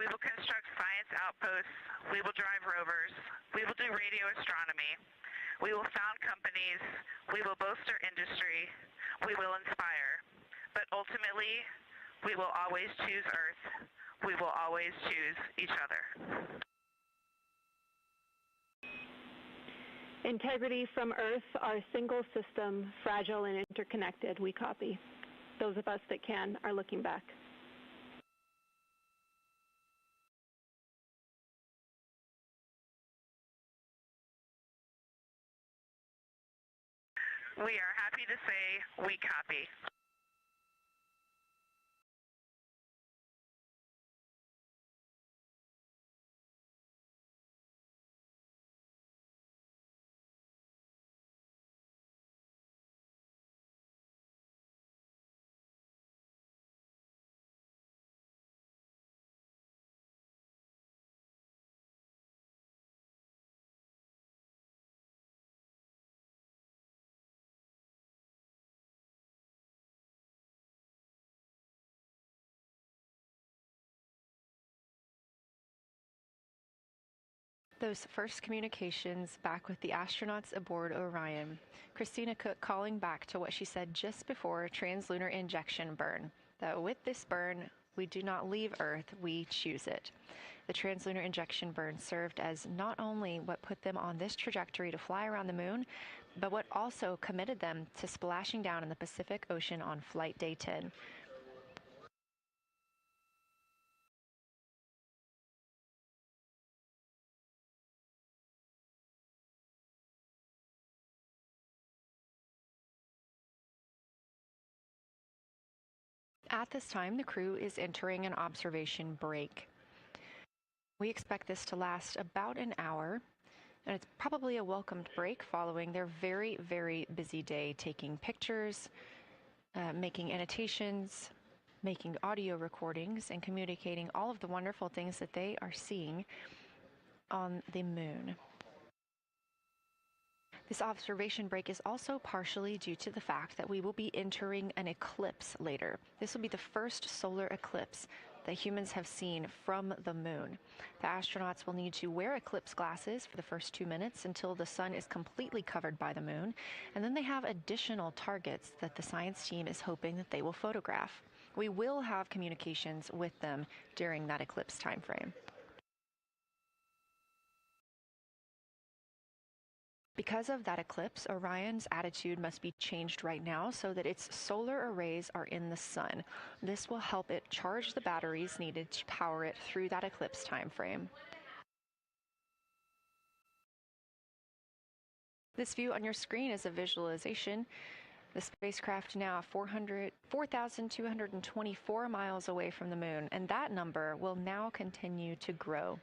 We will construct science outposts, we will drive rovers, we will do radio astronomy, we will found companies, we will bolster industry, we will inspire. But ultimately, we will always choose Earth, we will always choose each other.
Integrity from Earth, our single system, fragile and interconnected, we copy. Those of us that can are looking back.
We are happy to say we copy.
Those first communications back with the astronauts aboard Orion. Christina Cook calling back to what she said just before translunar injection burn, that with this burn, we do not leave Earth, we choose it. The translunar injection burn served as not only what put them on this trajectory to fly around the moon, but what also committed them to splashing down in the Pacific Ocean on flight day 10. At this time, the crew is entering an observation break. We expect this to last about an hour, and it's probably a welcomed break following their very, very busy day taking pictures, making annotations, making audio recordings, and communicating all of the wonderful things that they are seeing on the moon. This observation break is also partially due to the fact that we will be entering an eclipse later. This will be the first solar eclipse that humans have seen from the moon. The astronauts will need to wear eclipse glasses for the first 2 minutes until the sun is completely covered by the moon, and then they have additional targets that the science team is hoping that they will photograph. We will have communications with them during that eclipse time frame. Because of that eclipse, Orion's attitude must be changed right now so that its solar arrays are in the sun. This will help it charge the batteries needed to power it through that eclipse time frame. This view on your screen is a visualization. The spacecraft now 4,224 miles away from the moon, and that number will now continue to grow,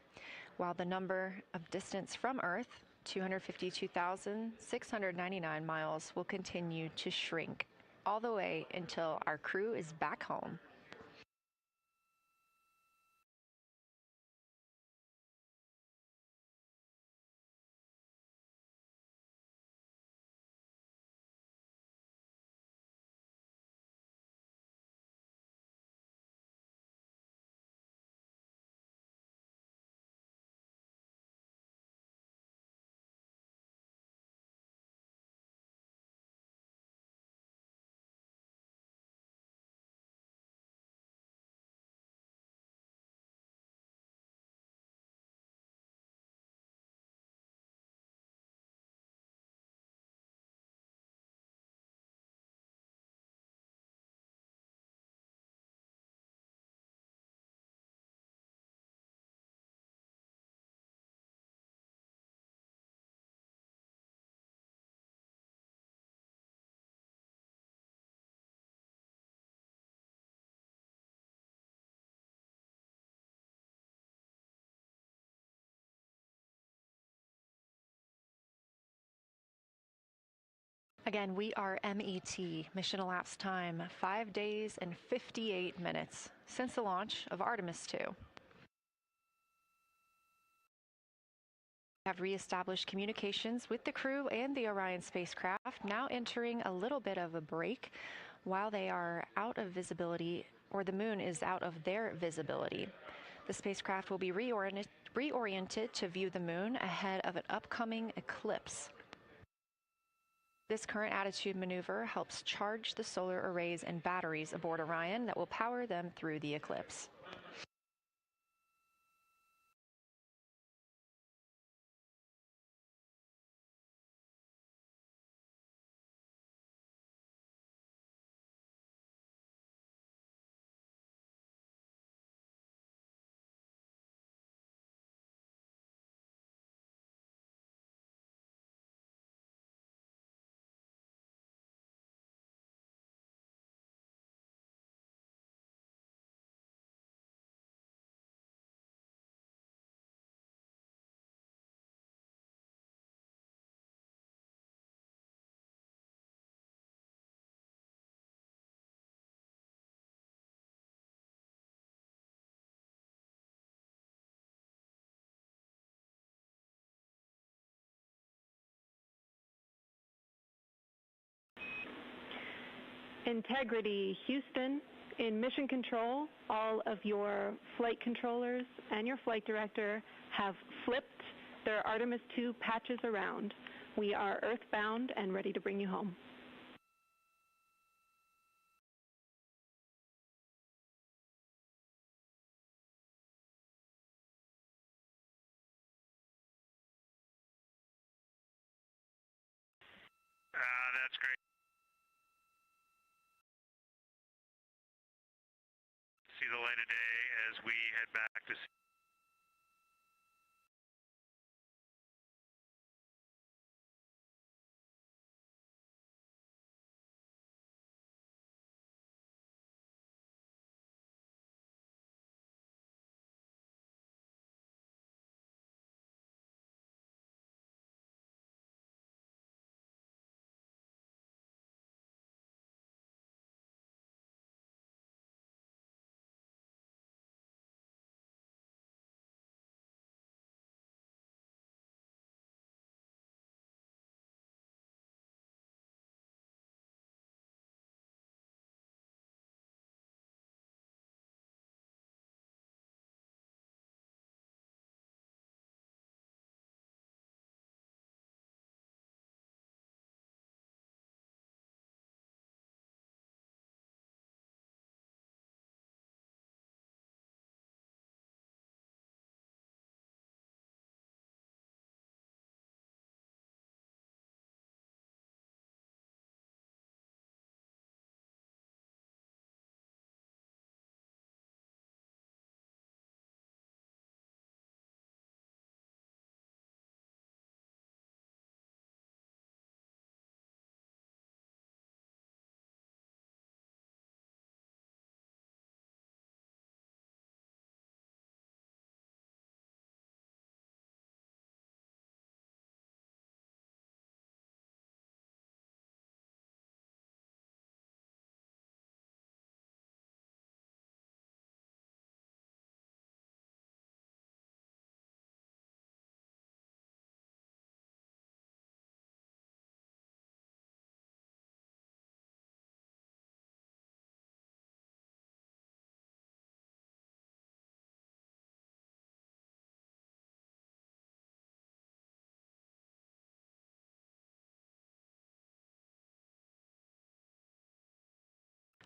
while the number of distance from Earth, 252,699 miles, will continue to shrink all the way until our crew is back home. Again, we are MET, mission elapsed time, 5 days and 58 minutes since the launch of Artemis 2. We have reestablished communications with the crew and the Orion spacecraft, now entering a little bit of a break while they are out of visibility, or the moon is out of their visibility. The spacecraft will be reoriented to view the moon ahead of an upcoming eclipse. This current attitude maneuver helps charge the solar arrays and batteries aboard Orion that will power them through the eclipse.
Integrity, Houston. In mission control, all of your flight controllers and your flight director have flipped their Artemis 2 patches around. We are earthbound and ready to bring you home.
That's great. See the light of day as we head back to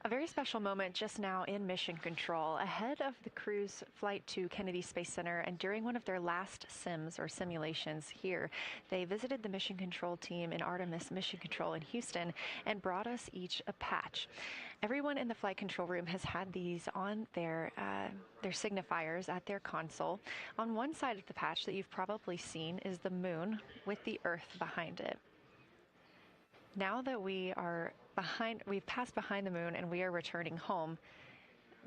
A very special moment just now in mission control. Ahead of the crew's flight to Kennedy Space Center and during one of their last sims or simulations here, they visited the mission control team in Artemis Mission Control in Houston and brought us each a patch. Everyone in the flight control room has had these on their signifiers at their console. On one side of the patch that you've probably seen is the moon with the Earth behind it. Now that we've passed behind the moon and we are returning home,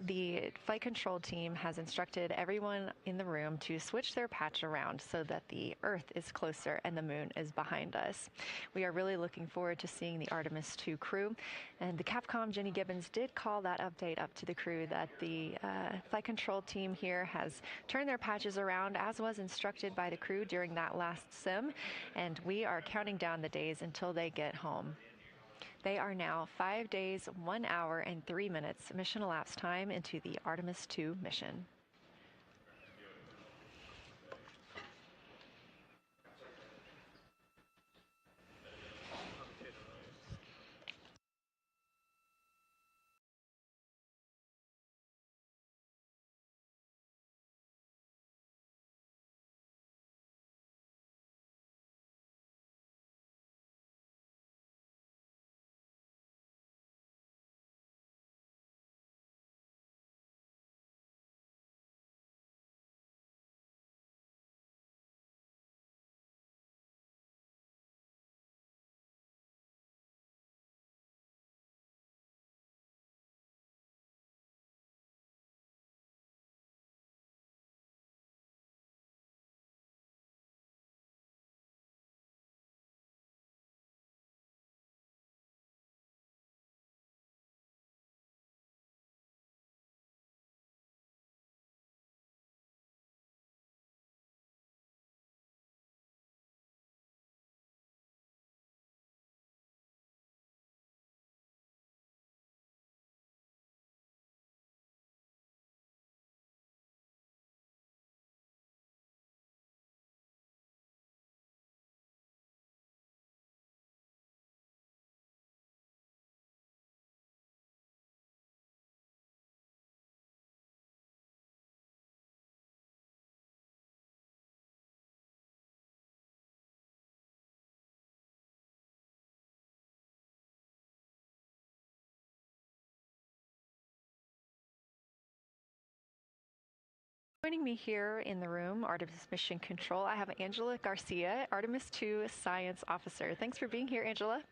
the flight control team has instructed everyone in the room to switch their patch around so that the Earth is closer and the moon is behind us. We are really looking forward to seeing the Artemis 2 crew, and the Capcom Jenny Gibbons did call that update up to the crew that the flight control team here has turned their patches around as was instructed by the crew during that last sim, and we are counting down the days until they get home. They are now 5 days, 1 hour, and 3 minutes mission elapsed time into the Artemis 2 mission. Joining me here in the room, Artemis Mission Control, I have Angela Garcia, Artemis 2 Science Officer. Thanks for being here, Angela.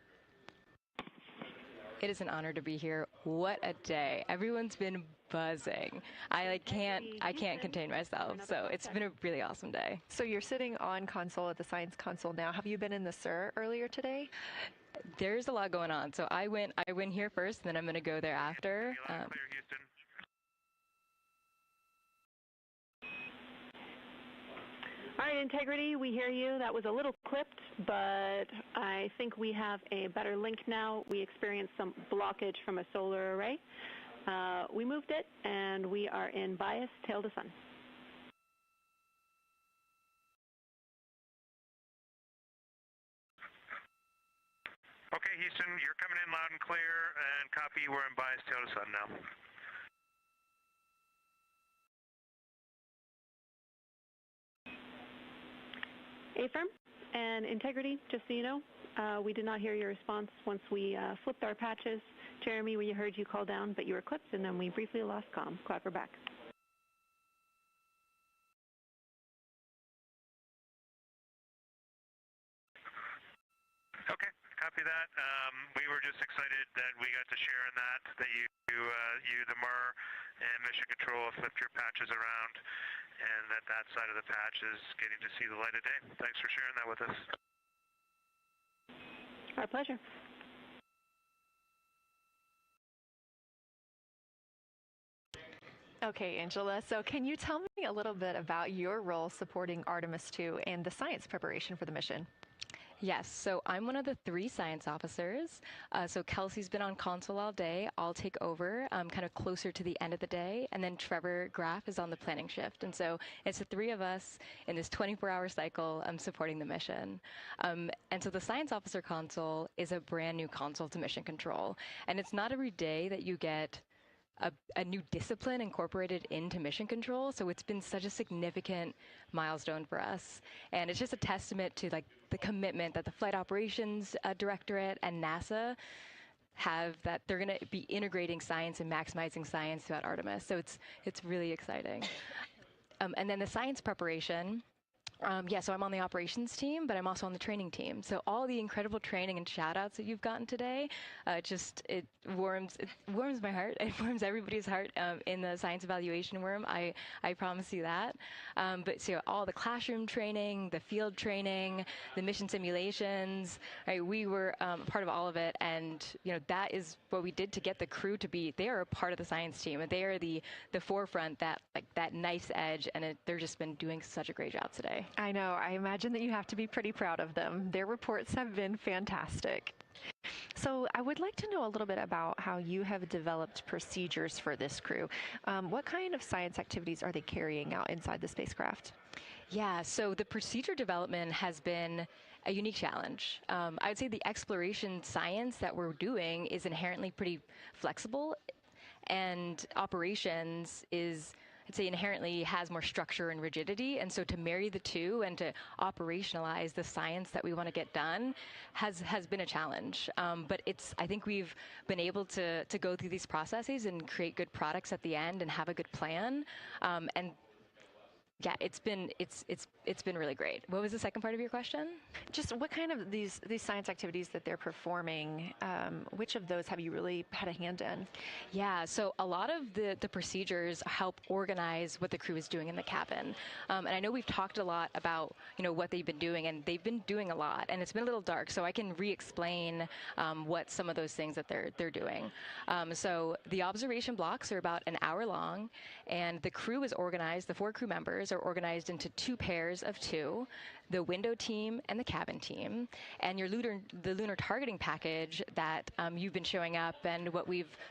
It is an honor to be here. What a day. Everyone's been buzzing. I can't contain myself. So it's been a really awesome day.
So you're sitting on console at the science console now. Have you been in the SIR earlier today?
There's a lot going on. So I went here first, and then I'm going to go there after.
All right, Integrity, we hear you. That was a little clipped, but I think we have a better link now. We experienced some blockage from a solar array. We moved it, and we are in bias tail to sun.
Okay, Houston, you're coming in loud and clear, and copy, we're in bias tail to sun now.
Affirm and Integrity, just so you know, we did not hear your response once we flipped our patches. Jeremy, we heard you call down, but you were clipped, and then we briefly lost comm. Glad we're back.
Okay, copy that. We were just excited that we got to share in that you, the MER, and Mission Control flipped your patches around, and that side of the patch is getting to see the light of day. Thanks for sharing that with us.
Our pleasure.
Okay, Angela, so can you tell me a little bit about your role supporting Artemis 2 and the science preparation for the mission?
Yes, so I'm one of the 3 science officers. So Kelsey's been on console all day. I'll take over kind of closer to the end of the day. And then Trevor Graff is on the planning shift. And so it's the 3 of us in this 24-hour cycle supporting the mission. And so the science officer console is a brand new console to mission control. And it's not every day that you get a new discipline incorporated into mission control. So it's been such a significant milestone for us. And it's just a testament to like the commitment that the Flight Operations Directorate and NASA have, that they're going to be integrating science and maximizing science throughout Artemis. So it's really exciting. And then the science preparation. So I'm on the operations team, but I'm also on the training team. So all the incredible training and shout-outs that you've gotten today, it warms my heart. It warms everybody's heart in the science evaluation room. I promise you that. But so all the classroom training, the field training, the mission simulations, right? We were part of all of it, and that is what we did to get the crew to be. They are a part of the science team, and they are the forefront, that nice edge, and they're just been doing such a great job today.
I know. I imagine that you have to be pretty proud of them. Their reports have been fantastic. So I would like to know a little bit about how you have developed procedures for this crew. What kind of science activities are they carrying out inside the spacecraft?
Yeah, so the procedure development has been a unique challenge. I would say the exploration science that we're doing is inherently pretty flexible, and operations is, I'd say, inherently has more structure and rigidity. And so to marry the two and to operationalize the science that we want to get done has been a challenge. But I think we've been able to go through these processes and create good products at the end and have a good plan. And yeah, it's been really great. What was the second part of your question?
Just what kind of these science activities that they're performing, which of those have you really had a hand in?
Yeah, so a lot of the procedures help organize what the crew is doing in the cabin. And I know we've talked a lot about what they've been doing, and they've been doing a lot, and it's been a little dark, so I can re-explain what some of those things that they're doing. So the observation blocks are about an hour long, and the crew is organized, the 4 crew members are organized into 2 pairs of 2, the window team and the cabin team. And the lunar targeting package that you've been showing up and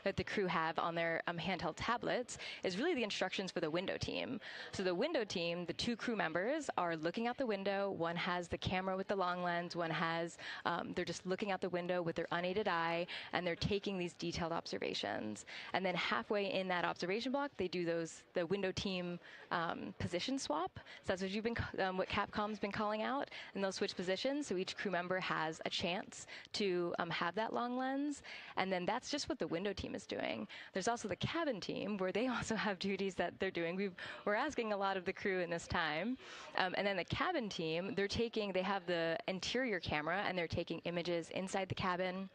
that the crew have on their handheld tablets is really the instructions for the window team. So the window team, the 2 crew members are looking out the window. One has the camera with the long lens. One has, they're just looking out the window with their unaided eye, and they're taking these detailed observations. And then halfway in that observation block, they do the window team position swap. So that's what Capcom's been calling out, and they'll switch positions, so each crew member has a chance to have that long lens. And then that's just what the window team is doing. There's also the cabin team, where they also have duties that they're doing. We're asking a lot of the crew in this time. And then the cabin team, they have the interior camera, and they're taking images inside the cabin.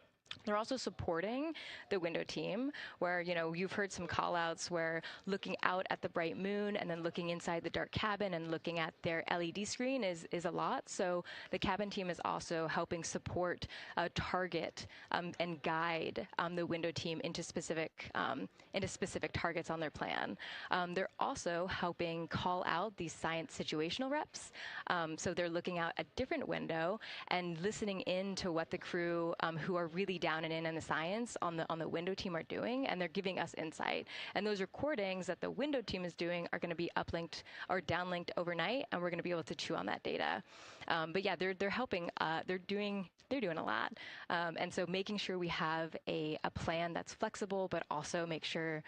They're also supporting the window team, where, you've heard some call-outs where looking out at the bright moon and then looking inside the dark cabin and looking at their LED screen is a lot. So the cabin team is also helping support, target, and guide the window team into specific targets on their plan. They're also helping call out these science situational reps. So they're looking out a different window and listening in to what the crew who are really down and in the science on the window team are doing, and they're giving us insight. And those recordings that the window team is doing are going to be uplinked or downlinked overnight, and we're going to be able to chew on that data. But yeah, they're helping. They're doing a lot. And so making sure we have a plan that's flexible, but also make sure